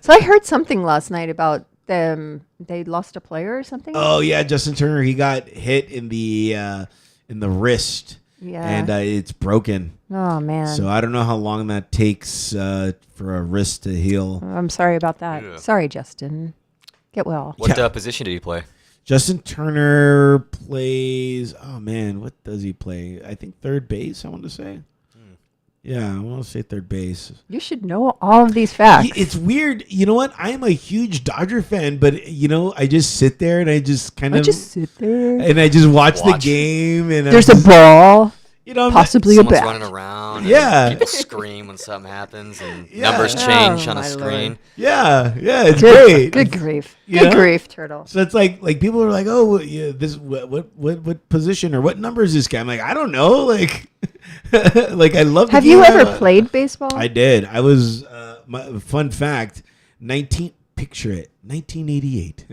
[SPEAKER 2] So I heard something last night about them. They lost a player or something.
[SPEAKER 1] Oh yeah, Justin Turner. He got hit in the wrist.
[SPEAKER 2] Yeah.
[SPEAKER 1] And it's broken.
[SPEAKER 2] Oh man.
[SPEAKER 1] So I don't know how long that takes for a wrist to heal.
[SPEAKER 2] I'm sorry about that.
[SPEAKER 3] Yeah.
[SPEAKER 2] Sorry, Justin. Get well.
[SPEAKER 3] What
[SPEAKER 1] Yeah.
[SPEAKER 3] position did he play?
[SPEAKER 1] Justin Turner plays. Oh man, what does he play? I think third base. I want to say. Yeah, I want to say third base.
[SPEAKER 2] You should know all of these facts.
[SPEAKER 1] It's weird. You know what? I am a huge Dodger fan, but I just sit there and I just kind of
[SPEAKER 2] just sit there.
[SPEAKER 1] and I just watch the
[SPEAKER 3] Watch.
[SPEAKER 1] game. And
[SPEAKER 2] There's a ball,
[SPEAKER 1] I'm
[SPEAKER 2] possibly a
[SPEAKER 3] Someone's
[SPEAKER 2] bat.
[SPEAKER 3] running around.
[SPEAKER 1] Yeah.
[SPEAKER 3] And people scream when something happens, and
[SPEAKER 1] Yeah.
[SPEAKER 3] numbers change
[SPEAKER 2] Oh,
[SPEAKER 3] on the
[SPEAKER 2] my
[SPEAKER 3] screen.
[SPEAKER 2] Lord.
[SPEAKER 1] Yeah, it's
[SPEAKER 2] Good,
[SPEAKER 1] great.
[SPEAKER 2] good grief.
[SPEAKER 1] You
[SPEAKER 2] Good
[SPEAKER 1] know?
[SPEAKER 2] grief, Turtle.
[SPEAKER 1] So it's like people are like, oh, yeah, this what position or what number is this guy? I'm like, I don't know. Like, like I love.
[SPEAKER 2] Have you ever played baseball?
[SPEAKER 1] I did. I was. Fun fact: Picture it, 1988.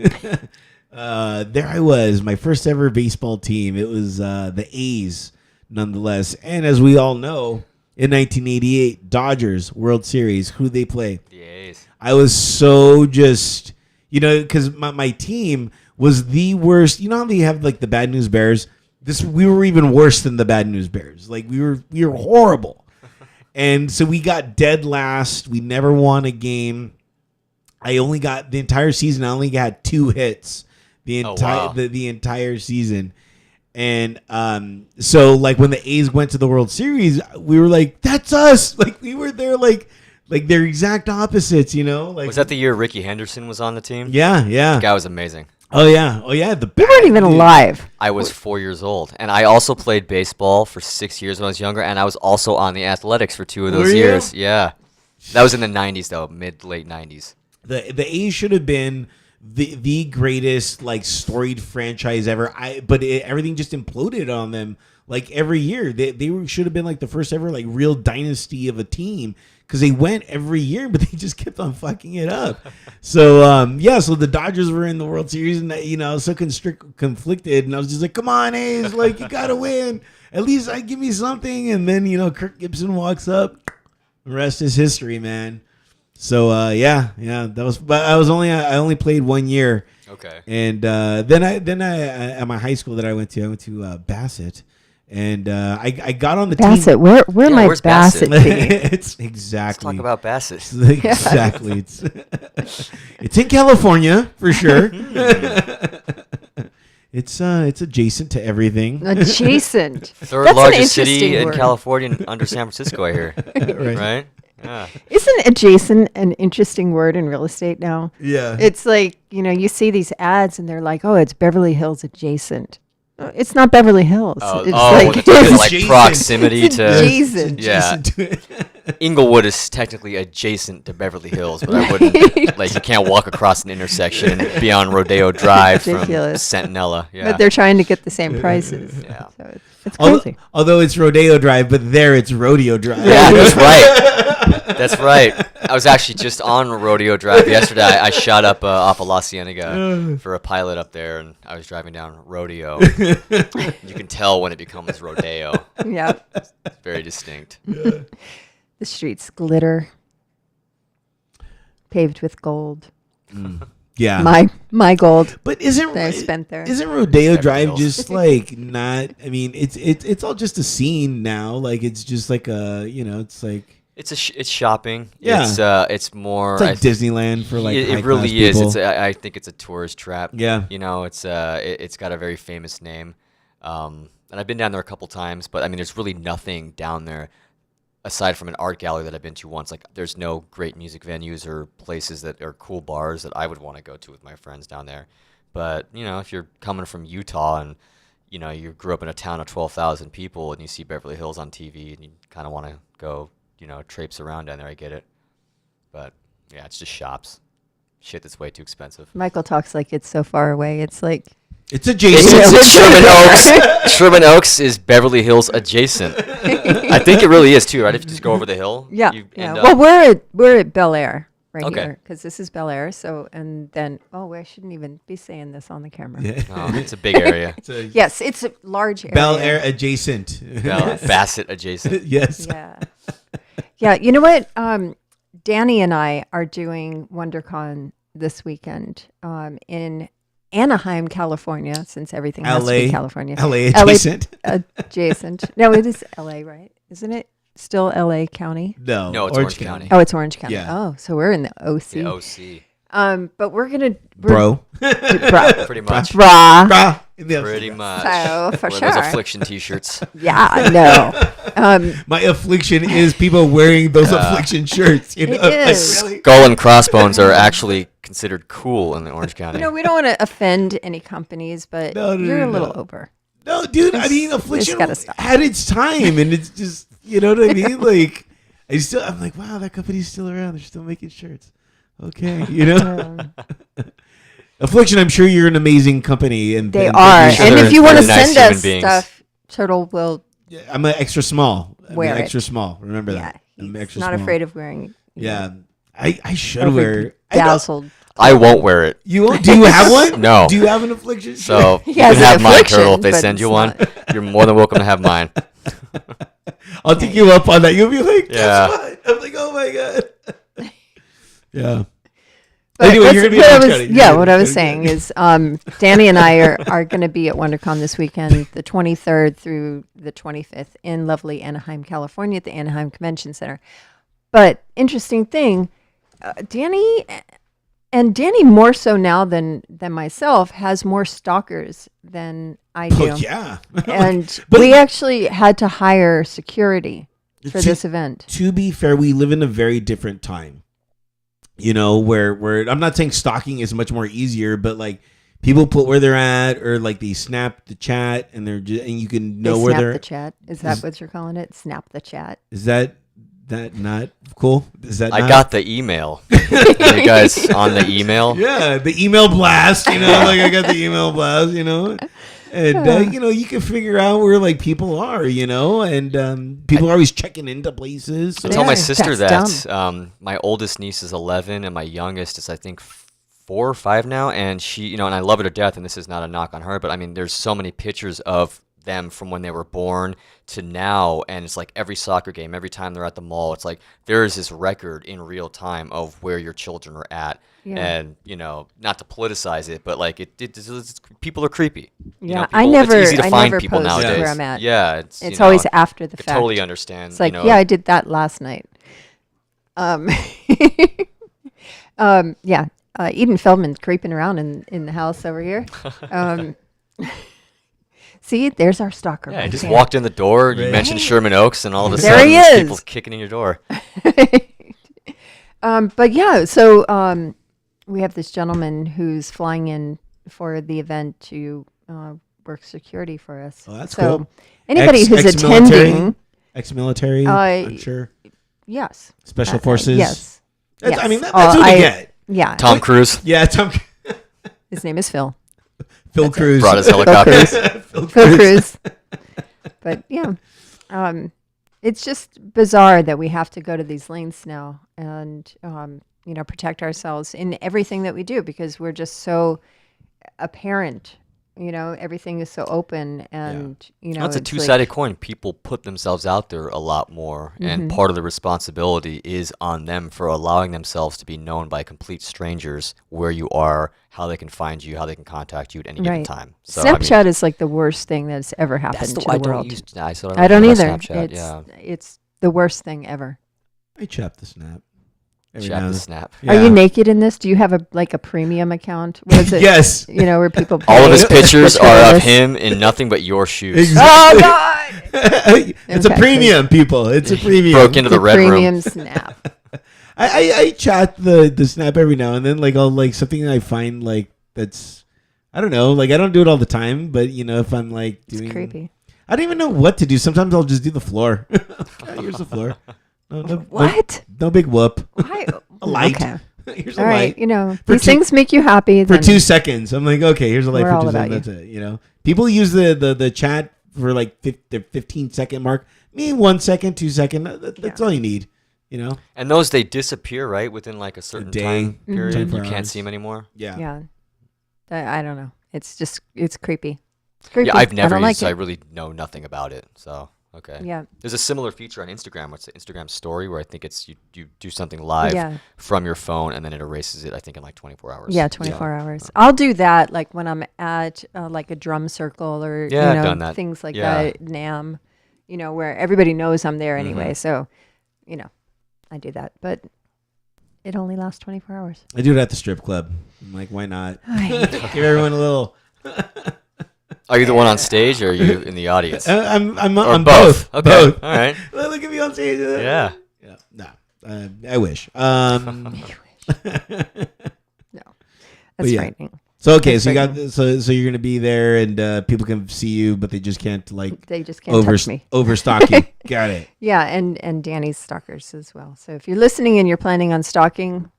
[SPEAKER 1] There I was, my first ever baseball team. It was the A's, nonetheless. And as we all know, in 1988, Dodgers World Series. Who they play?
[SPEAKER 3] The A's.
[SPEAKER 1] I was so just, because my team was the worst. You know how they have like the Bad News Bears? We were even worse than the Bad News Bears. Like we were horrible. And so we got dead last. We never won a game. I only got the entire season. I only got 2 hits the entire season. And so like when the A's went to the World Series, we were like, that's us. Like we were there like they're exact opposites, Like,
[SPEAKER 3] Was that the year Ricky Henderson was on the team?
[SPEAKER 1] Yeah.
[SPEAKER 3] That guy was amazing.
[SPEAKER 1] Oh yeah.
[SPEAKER 2] You weren't even alive.
[SPEAKER 3] I was 4 years old, and I also played baseball for 6 years when I was younger, and I was also on the athletics for 2 of those
[SPEAKER 1] Were you?
[SPEAKER 3] years. Yeah. That was in the 90s, though, late 90s.
[SPEAKER 1] The A's should have been the greatest like storied franchise ever. But everything just imploded on them like every year. They should have been like the first ever like real dynasty of a team because they went every year, but they just kept on fucking it up. So so the Dodgers were in the World Series, and I was so conflicted, and I was just like, come on, A's, like you gotta win. At least give me something. And then Kirk Gibson walks up. The rest is history, man. So that was. But I only played 1 year.
[SPEAKER 3] Okay.
[SPEAKER 1] And then I at my high school that I went to Bassett, and I got on the
[SPEAKER 2] Bassett,
[SPEAKER 1] team.
[SPEAKER 2] where my
[SPEAKER 3] where's
[SPEAKER 2] Bassett?
[SPEAKER 3] Bassett?
[SPEAKER 2] Thing?
[SPEAKER 1] It's exactly.
[SPEAKER 3] Let's talk about Bassett.
[SPEAKER 1] Exactly. It's in California for sure. It's adjacent to everything.
[SPEAKER 2] Adjacent.
[SPEAKER 3] Third
[SPEAKER 2] That's an
[SPEAKER 3] largest city
[SPEAKER 2] interesting
[SPEAKER 3] in
[SPEAKER 2] word.
[SPEAKER 3] California under San Francisco, I hear.
[SPEAKER 1] Right.
[SPEAKER 3] Right? Yeah.
[SPEAKER 2] Isn't adjacent an interesting word in real estate now?
[SPEAKER 1] Yeah.
[SPEAKER 2] It's like, you see these ads and they're like, oh, it's Beverly Hills adjacent. It's not Beverly Hills. It's like,
[SPEAKER 3] like
[SPEAKER 1] adjacent.
[SPEAKER 3] proximity
[SPEAKER 2] It's
[SPEAKER 3] to.
[SPEAKER 2] adjacent.
[SPEAKER 3] Yeah.
[SPEAKER 1] Adjacent to it.
[SPEAKER 3] Inglewood is technically adjacent to Beverly Hills, but I wouldn't like you can't walk across an intersection and be on Rodeo Drive from
[SPEAKER 2] Ridiculous.
[SPEAKER 3] Centinela. Yeah.
[SPEAKER 2] But they're trying to get the same prices.
[SPEAKER 3] Yeah.
[SPEAKER 2] So it's crazy.
[SPEAKER 1] Although it's Rodeo Drive, but there it's Rodeo Drive.
[SPEAKER 3] Yeah, that's right. That's right. I was actually just on Rodeo Drive yesterday. I shot up off of La Cienega for a pilot up there, and I was driving down Rodeo. You can tell when it becomes Rodeo.
[SPEAKER 2] Yeah.
[SPEAKER 3] It's very distinct.
[SPEAKER 2] The streets glitter, paved with gold.
[SPEAKER 1] Yeah.
[SPEAKER 2] My gold
[SPEAKER 1] But isn't
[SPEAKER 2] that I spent there.
[SPEAKER 1] Isn't Rodeo Drive
[SPEAKER 3] Hills.
[SPEAKER 1] just like not? I mean, it's all just a scene now. Like it's just like a it's like
[SPEAKER 3] It's it's shopping.
[SPEAKER 1] Yeah.
[SPEAKER 3] It's more.
[SPEAKER 1] It's like Disneyland for like
[SPEAKER 3] it really is. It's I think it's a tourist trap.
[SPEAKER 1] Yeah.
[SPEAKER 3] It's got a very famous name. And I've been down there a couple times, but I mean, there's really nothing down there aside from an art gallery that I've been to once. Like, there's no great music venues or places that are cool bars that I would want to go to with my friends down there. But if you're coming from Utah and you grew up in a town of 12,000 people and you see Beverly Hills on TV and you kind of want to go traipse around down there, I get it. But yeah, it's just shops. Shit that's way too expensive.
[SPEAKER 2] Michael talks like it's so far away. It's like
[SPEAKER 1] it's adjacent.
[SPEAKER 3] It's Sherman Oaks. Sherman Oaks is Beverly Hills adjacent. I think it really is too, right? If you just go over the hill.
[SPEAKER 2] Yeah.
[SPEAKER 3] You
[SPEAKER 2] Yeah.
[SPEAKER 3] end up.
[SPEAKER 2] Well, we're at Bel Air right
[SPEAKER 3] Okay.
[SPEAKER 2] here because this is Bel Air. So and then I shouldn't even be saying this on the camera.
[SPEAKER 1] Yeah.
[SPEAKER 3] Oh, it's a big area.
[SPEAKER 2] Yes, it's a large area.
[SPEAKER 1] Bel Air adjacent.
[SPEAKER 3] Bassett adjacent.
[SPEAKER 1] Yes.
[SPEAKER 2] Yeah. Yeah. You know what? Danny and I are doing WonderCon this weekend in Anaheim, California, since everything has to be California.
[SPEAKER 1] LA adjacent.
[SPEAKER 2] Adjacent. No, it is LA, right? Isn't it still LA County?
[SPEAKER 3] No, it's Orange County.
[SPEAKER 2] Oh, it's Orange County.
[SPEAKER 1] Yeah.
[SPEAKER 2] Oh, so we're in the OC.
[SPEAKER 3] The OC.
[SPEAKER 2] But we're gonna
[SPEAKER 1] Bro.
[SPEAKER 3] Pretty much.
[SPEAKER 2] Brah.
[SPEAKER 1] Brah. In the
[SPEAKER 3] Pretty
[SPEAKER 1] OC.
[SPEAKER 3] much.
[SPEAKER 2] So for
[SPEAKER 3] Wear
[SPEAKER 2] sure.
[SPEAKER 3] those affliction T-shirts.
[SPEAKER 2] Yeah, no.
[SPEAKER 1] My affliction is people wearing those affliction shirts.
[SPEAKER 2] It is.
[SPEAKER 1] Really?
[SPEAKER 3] Skull and crossbones are actually considered cool in the Orange County.
[SPEAKER 2] We don't want to offend any companies, but
[SPEAKER 1] No,
[SPEAKER 2] you're a little over.
[SPEAKER 1] No, dude. I mean, affliction
[SPEAKER 2] gotta stop.
[SPEAKER 1] had its time, and it's just you know what I mean. Like, I'm like, wow, that company's still around. They're still making shirts. Okay, Affliction, I'm sure you're an amazing company, and
[SPEAKER 2] They
[SPEAKER 1] and
[SPEAKER 2] are.
[SPEAKER 1] sure
[SPEAKER 2] And
[SPEAKER 1] they're-
[SPEAKER 2] if you want to
[SPEAKER 3] they're nice
[SPEAKER 2] send us
[SPEAKER 3] human beings.
[SPEAKER 2] stuff, Turtle will.
[SPEAKER 1] Yeah, I'm an extra small.
[SPEAKER 2] Wear it.
[SPEAKER 1] Extra small. Remember
[SPEAKER 2] Yeah,
[SPEAKER 1] that. I'm
[SPEAKER 2] he's
[SPEAKER 1] extra
[SPEAKER 2] not
[SPEAKER 1] small.
[SPEAKER 2] afraid of wearing.
[SPEAKER 1] Yeah, I should wear.
[SPEAKER 2] Dazzled.
[SPEAKER 3] I won't wear it.
[SPEAKER 1] You won't? Do you have one?
[SPEAKER 3] No.
[SPEAKER 1] Do you have an affliction?
[SPEAKER 3] So
[SPEAKER 2] He
[SPEAKER 3] you
[SPEAKER 2] has
[SPEAKER 3] can
[SPEAKER 2] an
[SPEAKER 3] have mine,
[SPEAKER 2] affliction,
[SPEAKER 3] Turtle. If they
[SPEAKER 2] but
[SPEAKER 3] send you
[SPEAKER 2] it's
[SPEAKER 3] one,
[SPEAKER 2] not.
[SPEAKER 3] you're more than welcome to have mine.
[SPEAKER 1] I'll take you up on that. You'll be like,
[SPEAKER 3] Yeah.
[SPEAKER 1] that's fine. I'm like, oh my god. Yeah.
[SPEAKER 2] But
[SPEAKER 1] Anyway, you're gonna be
[SPEAKER 2] what
[SPEAKER 1] at
[SPEAKER 2] I
[SPEAKER 1] Orange
[SPEAKER 2] was-
[SPEAKER 1] County.
[SPEAKER 2] Yeah,
[SPEAKER 1] You're
[SPEAKER 2] what I was
[SPEAKER 1] gonna-
[SPEAKER 2] saying is Danny and I are going to be at WonderCon this weekend, the 23rd through the 25th in lovely Anaheim, California at the Anaheim Convention Center. But interesting thing, Danny more so now than myself has more stalkers than I do.
[SPEAKER 1] Oh, yeah.
[SPEAKER 2] And
[SPEAKER 1] But-
[SPEAKER 2] we actually had to hire security for
[SPEAKER 1] To-
[SPEAKER 2] this event.
[SPEAKER 1] To be fair, we live in a very different time. Where I'm not saying stalking is much more easier, but like people put where they're at, or like they snap the chat, and and you can know
[SPEAKER 2] They
[SPEAKER 1] where
[SPEAKER 2] snap
[SPEAKER 1] they're.
[SPEAKER 2] the chat. Is that what you're calling it? Snap the chat.
[SPEAKER 1] Is that not cool? Is that?
[SPEAKER 3] I
[SPEAKER 1] not?
[SPEAKER 3] got the email. Are you guys on the email?
[SPEAKER 1] Yeah, the email blast. Like I got the email blast. And you can figure out where like people are. And people are always checking into places. So.
[SPEAKER 3] I tell my
[SPEAKER 2] Yeah,
[SPEAKER 3] sister
[SPEAKER 2] that's
[SPEAKER 3] that my oldest niece is 11 and my youngest is I think 4 or 5 now, and she, and I love her to death. And this is not a knock on her, but I mean, there's so many pictures of them from when they were born to now, and it's like every soccer game, every time they're at the mall, it's like there is this record in real time of where your children are at.
[SPEAKER 2] Yeah.
[SPEAKER 3] And not to politicize it, but like it's people are creepy.
[SPEAKER 2] Yeah,
[SPEAKER 3] It's easy to
[SPEAKER 2] I
[SPEAKER 3] find
[SPEAKER 2] never
[SPEAKER 3] people
[SPEAKER 2] post
[SPEAKER 3] nowadays.
[SPEAKER 2] where I'm at.
[SPEAKER 3] Yeah,
[SPEAKER 2] It's always after the
[SPEAKER 3] I
[SPEAKER 2] fact.
[SPEAKER 3] totally understand.
[SPEAKER 2] It's like, yeah, I did that last night. Yeah, Eden Feldman's creeping around in the house over here. See, there's our stalker.
[SPEAKER 3] Yeah, I
[SPEAKER 2] right
[SPEAKER 3] just
[SPEAKER 2] there.
[SPEAKER 3] walked in the door. You
[SPEAKER 1] Right.
[SPEAKER 3] mentioned Sherman Oaks, and all of a
[SPEAKER 2] There
[SPEAKER 3] sudden,
[SPEAKER 2] he
[SPEAKER 3] there's
[SPEAKER 2] is.
[SPEAKER 3] people kicking in your door.
[SPEAKER 2] But yeah, so we have this gentleman who's flying in for the event to work security for us.
[SPEAKER 1] Oh, that's
[SPEAKER 2] so
[SPEAKER 1] cool.
[SPEAKER 2] anybody who's
[SPEAKER 1] Ex-military?
[SPEAKER 2] attending,
[SPEAKER 1] Ex-military, I'm sure.
[SPEAKER 2] yes,
[SPEAKER 1] Special forces.
[SPEAKER 2] yes,
[SPEAKER 1] That's, I
[SPEAKER 2] yes.
[SPEAKER 1] mean, that's what you get.
[SPEAKER 2] Yeah,
[SPEAKER 3] Tom Cruise
[SPEAKER 1] Yeah, Tom.
[SPEAKER 2] his name is Phil.
[SPEAKER 1] Phil Cruz.
[SPEAKER 3] brought his helicopters.
[SPEAKER 1] Phil
[SPEAKER 2] Phil Cruz. But yeah, it's just bizarre that we have to go to these lengths now and protect ourselves in everything that we do because we're just so apparent. Everything is so open, and
[SPEAKER 3] That's a
[SPEAKER 2] it's
[SPEAKER 3] two-sided coin. People put themselves out there a lot more, and part of the responsibility is on them for allowing themselves to be known by complete strangers where you are, how they can find you, how they can contact you at any given
[SPEAKER 2] Right.
[SPEAKER 3] time. So, I mean,
[SPEAKER 2] Snapchat is like the worst thing that's ever happened
[SPEAKER 3] that's
[SPEAKER 2] to
[SPEAKER 3] I
[SPEAKER 2] the
[SPEAKER 3] don't
[SPEAKER 2] world.
[SPEAKER 3] use.
[SPEAKER 2] I don't
[SPEAKER 3] use
[SPEAKER 2] either.
[SPEAKER 3] Snapchat.
[SPEAKER 2] It's
[SPEAKER 3] Yeah.
[SPEAKER 2] it's the worst thing ever.
[SPEAKER 1] I chop the snap.
[SPEAKER 3] Chap the snap.
[SPEAKER 2] Yeah. Are you naked in this? Do you have a premium account? What is it?
[SPEAKER 1] Yes.
[SPEAKER 2] Where people pay.
[SPEAKER 3] All of his pictures are of him in nothing but your shoes.
[SPEAKER 1] Exactly.
[SPEAKER 2] Oh God!
[SPEAKER 1] It's a premium, people. It's a premium.
[SPEAKER 3] Broke into the red
[SPEAKER 2] premium
[SPEAKER 3] room.
[SPEAKER 2] Snap.
[SPEAKER 1] I chat the snap every now and then, like I'll like something I find like that's I don't know, like I don't do it all the time, but if I'm like doing,
[SPEAKER 2] it's creepy.
[SPEAKER 1] I don't even know what to do. Sometimes I'll just do the floor. Okay, here's the floor.
[SPEAKER 2] What?
[SPEAKER 1] No big whoop.
[SPEAKER 2] Why?
[SPEAKER 1] A light.
[SPEAKER 2] Okay.
[SPEAKER 1] Here's
[SPEAKER 2] all
[SPEAKER 1] a light.
[SPEAKER 2] right.
[SPEAKER 1] For
[SPEAKER 2] These things make you happy.
[SPEAKER 1] For 2 seconds. I'm like, okay, here's a light
[SPEAKER 2] We're
[SPEAKER 1] for
[SPEAKER 2] all
[SPEAKER 1] 2
[SPEAKER 2] about
[SPEAKER 1] seconds. That's it. People use the chat for like the 15-second mark. Me, 1 second, 2 second. That's all you need.
[SPEAKER 3] And those, they disappear, right? Within like a certain time period.
[SPEAKER 1] Mm-hmm.
[SPEAKER 3] You can't see them anymore.
[SPEAKER 2] Yeah. I don't know. It's creepy. It's creepy.
[SPEAKER 3] Yeah, I've never
[SPEAKER 2] I don't
[SPEAKER 3] used,
[SPEAKER 2] like
[SPEAKER 3] so I
[SPEAKER 2] it.
[SPEAKER 3] really know nothing about it. So, okay.
[SPEAKER 2] Yeah.
[SPEAKER 3] There's a similar feature on Instagram. What's the Instagram story where I think it's you do something live
[SPEAKER 2] Yeah.
[SPEAKER 3] from your phone and then it erases it, I think, in like 24 hours.
[SPEAKER 2] Yeah, 24 hours. I'll do that like when I'm at like a drum circle or
[SPEAKER 3] I've done that.
[SPEAKER 2] things like that, NAM, where everybody knows I'm there anyway. So, I do that. But it only lasts 24 hours.
[SPEAKER 1] I do it at the strip club. I'm like, why not?
[SPEAKER 2] I hate it.
[SPEAKER 1] Give everyone a little.
[SPEAKER 3] Are you the one on stage or are you in the audience?
[SPEAKER 1] I'm
[SPEAKER 3] Or
[SPEAKER 1] both.
[SPEAKER 3] Okay.
[SPEAKER 1] Both.
[SPEAKER 3] All right.
[SPEAKER 1] Look at me on stage.
[SPEAKER 3] Yeah.
[SPEAKER 1] Yeah. No. I wish.
[SPEAKER 2] No, that's
[SPEAKER 1] yeah.
[SPEAKER 2] frightening.
[SPEAKER 1] So okay,
[SPEAKER 2] That's
[SPEAKER 1] so you got
[SPEAKER 2] frightening.
[SPEAKER 1] so you're gonna be there, and people can see you, but they just can't
[SPEAKER 2] They just can't touch me.
[SPEAKER 1] overstock you. Got it.
[SPEAKER 2] Yeah, and Danny's stalkers as well. So if you're listening and you're planning on stalking,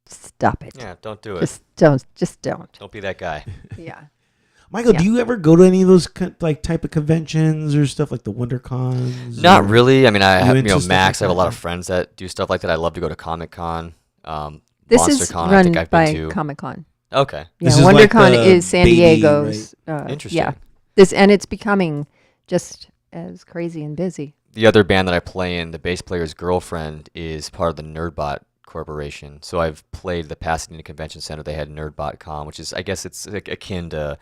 [SPEAKER 2] stop it.
[SPEAKER 3] Yeah, don't do it.
[SPEAKER 2] Just don't.
[SPEAKER 3] Don't be that guy.
[SPEAKER 2] Yeah.
[SPEAKER 1] Michael,
[SPEAKER 2] Yeah.
[SPEAKER 1] do you ever go to any of those type of conventions or stuff like the WonderCons?
[SPEAKER 3] Not
[SPEAKER 1] or-
[SPEAKER 3] really. I mean, I have,
[SPEAKER 1] into stuff
[SPEAKER 3] Max.
[SPEAKER 1] like
[SPEAKER 3] I have a lot
[SPEAKER 1] that?
[SPEAKER 3] of friends that do stuff like that. I love to go to Comic Con.
[SPEAKER 2] This
[SPEAKER 3] Monster
[SPEAKER 2] is
[SPEAKER 3] Con, I
[SPEAKER 2] run
[SPEAKER 3] think I've
[SPEAKER 2] by
[SPEAKER 3] been to.
[SPEAKER 2] Comic Con.
[SPEAKER 3] Okay.
[SPEAKER 2] Yeah,
[SPEAKER 1] This is like
[SPEAKER 2] WonderCon
[SPEAKER 1] the
[SPEAKER 2] is San
[SPEAKER 1] baby,
[SPEAKER 2] Diego's.
[SPEAKER 3] Interesting.
[SPEAKER 2] Yeah. And it's becoming just as crazy and busy.
[SPEAKER 3] The other band that I play in, the bass player's girlfriend, is part of the Nerdbot Corporation. So I've played the Pasadena Convention Center. They had Nerdbot Con, which is, I guess it's akin to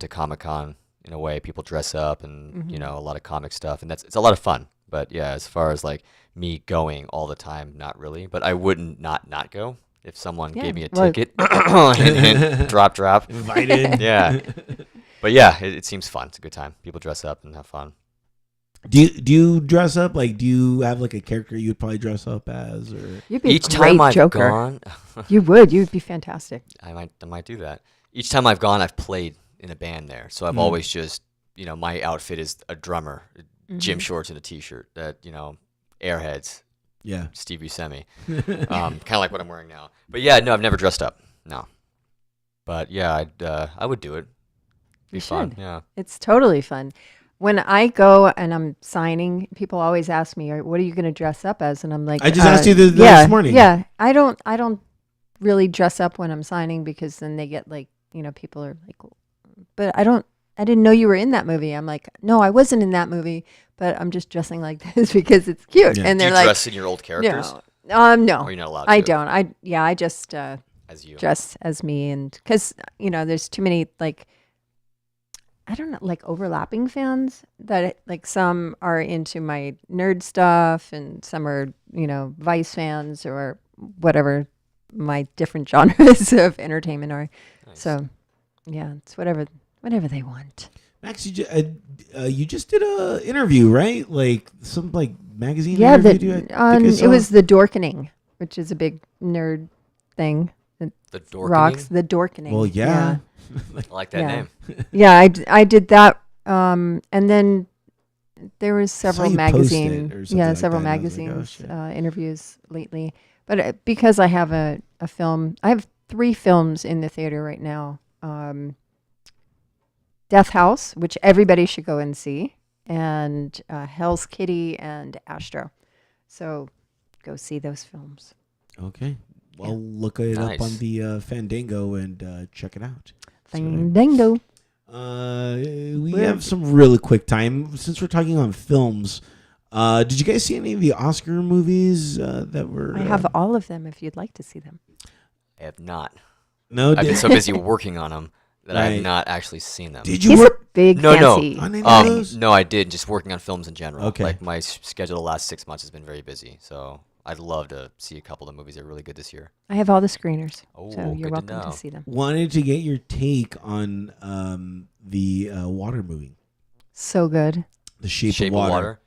[SPEAKER 3] Comic Con in a way. People dress up and a lot of comic stuff, and it's a lot of fun. But yeah, as far as like me going all the time, not really. But I wouldn't not go if someone gave me a ticket. Hint, hint, drop.
[SPEAKER 1] Invited.
[SPEAKER 3] Yeah. But yeah, it seems fun. It's a good time. People dress up and have fun.
[SPEAKER 1] Do you dress up? Like, do you have like a character you'd probably dress up as? Or
[SPEAKER 2] You'd be
[SPEAKER 3] Each
[SPEAKER 2] a great
[SPEAKER 3] time I've
[SPEAKER 2] Joker.
[SPEAKER 3] gone,
[SPEAKER 2] You would. You'd be fantastic.
[SPEAKER 3] I might do that. Each time I've gone, I've played in a band there. So I've always just, my outfit is a drummer, gym shorts and a t-shirt. That Airheads,
[SPEAKER 1] yeah,
[SPEAKER 3] Steve Buscemi, kind of like what I'm wearing now. But yeah, no, I've never dressed up. No, but yeah, I would do it. Be
[SPEAKER 2] You
[SPEAKER 3] fun.
[SPEAKER 2] should.
[SPEAKER 3] Yeah.
[SPEAKER 2] It's totally fun. When I go and I'm signing, people always ask me, "What are you going to dress up as?" And I'm like,
[SPEAKER 1] I just asked you this morning.
[SPEAKER 2] Yeah, I don't really dress up when I'm signing because then they get like, people are like, "But I didn't know you were in that movie." I'm like, "No, I wasn't in that movie, but I'm just dressing like this because it's cute."
[SPEAKER 1] Yeah.
[SPEAKER 2] And
[SPEAKER 3] Do
[SPEAKER 2] they're
[SPEAKER 3] you
[SPEAKER 2] like,
[SPEAKER 3] dress in your old characters?
[SPEAKER 2] no,
[SPEAKER 3] Or you're not allowed
[SPEAKER 2] I
[SPEAKER 3] to?
[SPEAKER 2] don't. I just
[SPEAKER 3] As you.
[SPEAKER 2] dress as me, and because there's too many like, I don't know, like overlapping fans that like some are into my nerd stuff and some are Vice fans or whatever my different genres of entertainment are.
[SPEAKER 3] Nice.
[SPEAKER 2] So yeah, it's whatever they want.
[SPEAKER 1] Max, you just did a interview, right? Like some magazine.
[SPEAKER 2] Yeah,
[SPEAKER 1] interview, I think I
[SPEAKER 2] it
[SPEAKER 1] saw?
[SPEAKER 2] was the Dorkening, which is a big nerd thing.
[SPEAKER 3] The Dorkening?
[SPEAKER 2] Rocks the Dorkening.
[SPEAKER 1] Well, yeah.
[SPEAKER 3] I like that
[SPEAKER 2] Yeah.
[SPEAKER 3] name.
[SPEAKER 2] Yeah, I did that, and then there was several
[SPEAKER 1] you post it
[SPEAKER 2] magazine,
[SPEAKER 1] or something
[SPEAKER 2] yeah,
[SPEAKER 1] like
[SPEAKER 2] several
[SPEAKER 1] that, and I was like, oh,
[SPEAKER 2] magazines
[SPEAKER 1] shit.
[SPEAKER 2] interviews lately. But because I have a film, I have 3 films in the theater right now. Death House, which everybody should go and see, and Hell's Kitty and Astro. So go see those films.
[SPEAKER 1] Okay. I'll look it up
[SPEAKER 3] Nice.
[SPEAKER 1] on the Fandango and check it out.
[SPEAKER 2] Fandango.
[SPEAKER 1] We have some really quick time since we're talking on films. Did you guys see any of the Oscar movies that were?
[SPEAKER 2] I have all of them if you'd like to see them.
[SPEAKER 3] I have not.
[SPEAKER 1] No.
[SPEAKER 3] I've been so busy working on them that I have not actually seen them.
[SPEAKER 1] Did you
[SPEAKER 2] He's
[SPEAKER 1] work?
[SPEAKER 2] a big fancy.
[SPEAKER 1] On any of those?
[SPEAKER 3] No, I did. Just working on films in general.
[SPEAKER 1] Okay.
[SPEAKER 3] Like my schedule the last 6 months has been very busy, so I'd love to see a couple of the movies that are really good this year.
[SPEAKER 2] I have all the screeners,
[SPEAKER 3] Oh,
[SPEAKER 2] so you're
[SPEAKER 3] good to
[SPEAKER 2] welcome to
[SPEAKER 3] know.
[SPEAKER 2] see them.
[SPEAKER 1] Wanted to get your take on the water movie,
[SPEAKER 2] So good.
[SPEAKER 1] The Shape
[SPEAKER 3] Shape
[SPEAKER 1] of Water.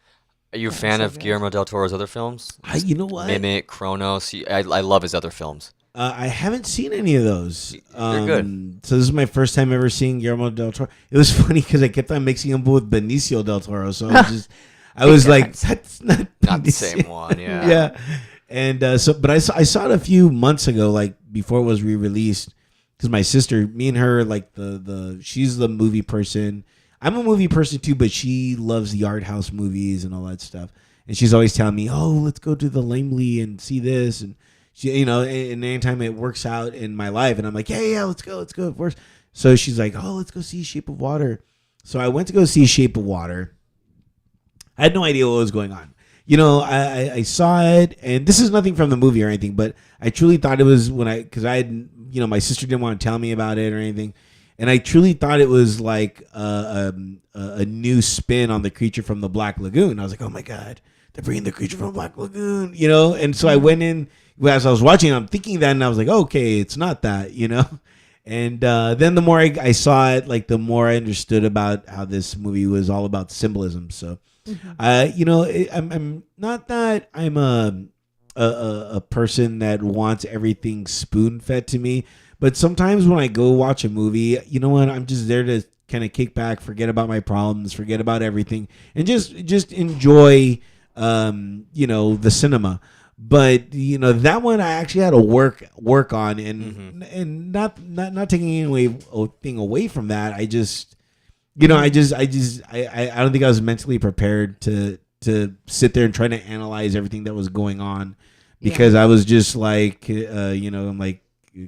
[SPEAKER 3] Are you a fan of Guillermo del Toro's other films?
[SPEAKER 1] You know what?
[SPEAKER 3] Mimic, Chronos. I love his other films.
[SPEAKER 1] I haven't seen any of those.
[SPEAKER 3] They're good.
[SPEAKER 1] So this is my first time ever seeing Guillermo del Toro. It was funny because I kept on mixing him with Benicio del Toro. So I was like, that's not
[SPEAKER 3] Not the
[SPEAKER 1] Benicio.
[SPEAKER 3] same one, yeah.
[SPEAKER 1] Yeah. And but I saw it a few months ago, like before it was re-released, because my sister, me and her, like she's the movie person. I'm a movie person too, but she loves the art house movies and all that stuff. And she's always telling me, "Oh, let's go to the Langley and see this." And she, and anytime it works out in my life, and I'm like, "Yeah, let's go, of course." So she's like, "Oh, let's go see Shape of Water." So I went to go see Shape of Water. I had no idea what was going on. I saw it, and this is nothing from the movie or anything, but I truly thought it was because I had, my sister didn't want to tell me about it or anything. And I truly thought it was like a new spin on the creature from the Black Lagoon. I was like, oh my God, they're bringing the creature from the Black Lagoon, And so I went in, as I was watching, I'm thinking that, and I was like, okay, it's not that, And then the more I saw it, like the more I understood about how this movie was all about symbolism. So, I'm not that I'm a person that wants everything spoon fed to me. But sometimes when I go watch a movie, you know what? I'm just there to kind of kick back, forget about my problems, forget about everything, and just enjoy, the cinema. But that one I actually had to work on, and not taking anything away from that. I just, I don't think I was mentally prepared to sit there and try to analyze everything that was going on, because I was just like, I'm like,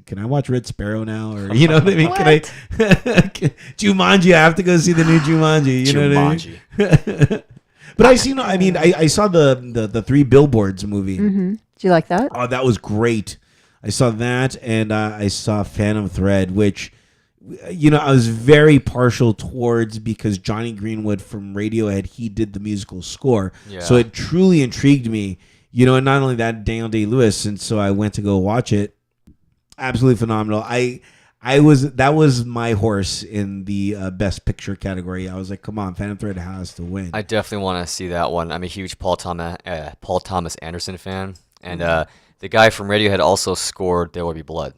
[SPEAKER 1] can I watch Red Sparrow now? Or you know what I mean? Can I Jumanji? I have to go see the new Jumanji. You know what I mean? But I saw the Three Billboards movie.
[SPEAKER 2] Mm-hmm. Did you like that?
[SPEAKER 1] Oh, that was great. I saw that, and I saw Phantom Thread, which I was very partial towards, because Johnny Greenwood from Radiohead, he did the musical score. Yeah. So it truly intrigued me. And not only that, Daniel Day-Lewis, and so I went to go watch it. Absolutely phenomenal. That was my horse in the best picture category. I was like, come on, Phantom Thread has to win.
[SPEAKER 3] I definitely want to see that one. I'm a huge Paul Thomas Anderson fan, and the guy from Radiohead also scored There Will Be Blood.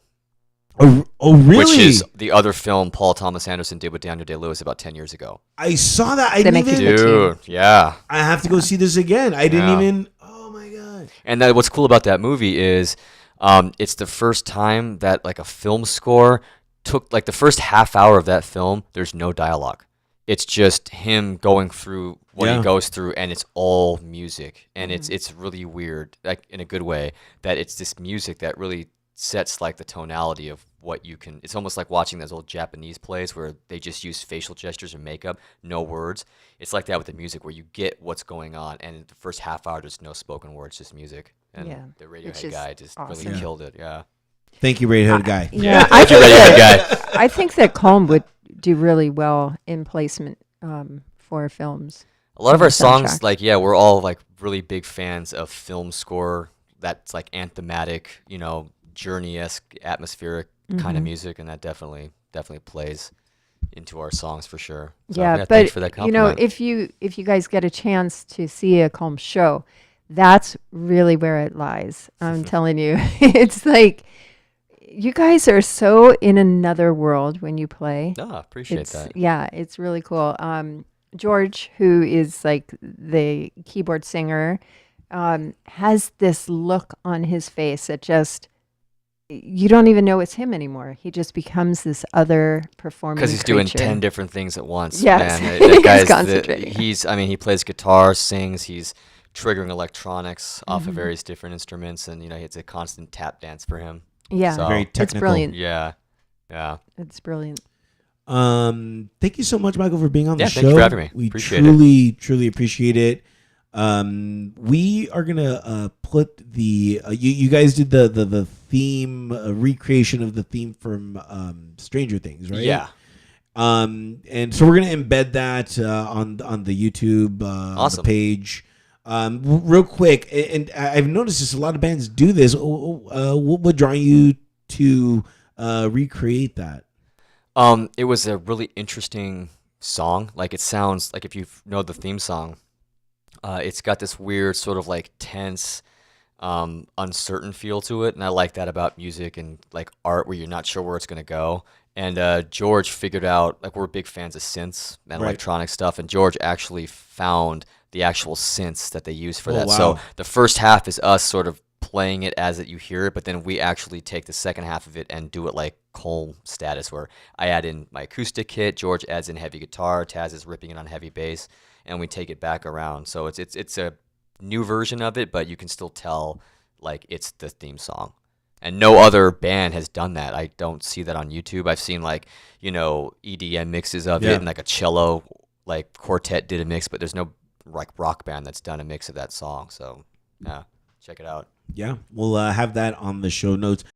[SPEAKER 1] Oh, really?
[SPEAKER 3] Which is the other film Paul Thomas Anderson did with Daniel Day-Lewis about 10 years ago.
[SPEAKER 1] I saw that.
[SPEAKER 3] Dude, yeah.
[SPEAKER 1] I have to go see this again. I didn't even. Oh my God.
[SPEAKER 3] And what's cool about that movie is, it's the first time that like a film score took, like the first half hour of that film, there's no dialogue. It's just him going through what he goes through, and it's all music. And it's really weird, like in a good way, that it's this music that really sets like the tonality of what you can. It's almost like watching those old Japanese plays where they just use facial gestures and makeup, no words. It's like that with the music, where you get what's going on, and in the first half hour there's no spoken words, just music. And the Radiohead guy just really killed it. Yeah.
[SPEAKER 1] Thank you, Radiohead guy.
[SPEAKER 2] Yeah, I think that Colm would do really well in placement for films.
[SPEAKER 3] A lot of our songs, we're all like really big fans of film score that's like anthematic, journey-esque, atmospheric kind of music, and that definitely plays into our songs for sure. So,
[SPEAKER 2] but
[SPEAKER 3] thanks for that compliment.
[SPEAKER 2] if you guys get a chance to see a Colm show, that's really where it lies. I'm telling you, it's like you guys are so in another world when you play.
[SPEAKER 3] Appreciate that.
[SPEAKER 2] Yeah, it's really cool. George, who is like the keyboard singer, has this look on his face that just, you don't even know it's him anymore. He just becomes this other performing
[SPEAKER 3] because he's
[SPEAKER 2] creature.
[SPEAKER 3] doing 10 different things at once.
[SPEAKER 2] Yes.
[SPEAKER 3] Man. That guy's
[SPEAKER 2] he's concentrating.
[SPEAKER 3] He plays guitar, sings, he's triggering electronics off of various different instruments, and it's a constant tap dance for him.
[SPEAKER 2] Yeah,
[SPEAKER 3] so,
[SPEAKER 1] very technical.
[SPEAKER 2] It's brilliant.
[SPEAKER 3] Yeah.
[SPEAKER 2] It's brilliant.
[SPEAKER 1] Thank you so much, Michael, for being on the show.
[SPEAKER 3] Thank you for having me.
[SPEAKER 1] We
[SPEAKER 3] appreciate
[SPEAKER 1] truly appreciate it. We are gonna put the you guys did the theme recreation of the theme from Stranger Things, right?
[SPEAKER 3] Yeah.
[SPEAKER 1] And so we're gonna embed that on the YouTube
[SPEAKER 3] Awesome.
[SPEAKER 1] page. Real quick, and I've noticed this. A lot of bands do this. What would draw you to recreate that?
[SPEAKER 3] It was a really interesting song. Like it sounds like if you know the theme song, it's got this weird sort of like tense, uncertain feel to it, and I like that about music and like art where you're not sure where it's gonna go. And George figured out like we're big fans of synths and
[SPEAKER 1] Right.
[SPEAKER 3] electronic stuff, and George actually found the actual synths that they use for
[SPEAKER 1] Oh,
[SPEAKER 3] that.
[SPEAKER 1] wow.
[SPEAKER 3] So the first half is us sort of playing it as you hear it, but then we actually take the second half of it and do it like Cole status, where I add in my acoustic kit, George adds in heavy guitar, Taz is ripping it on heavy bass, and we take it back around. So it's a new version of it, but you can still tell like it's the theme song. And no other band has done that. I don't see that on YouTube. I've seen like, EDM mixes of
[SPEAKER 1] Yeah.
[SPEAKER 3] it, and like a cello like quartet did a mix, but there's no like rock band that's done a mix of that song. So yeah, check it out.
[SPEAKER 1] Yeah, we'll have that on the show notes.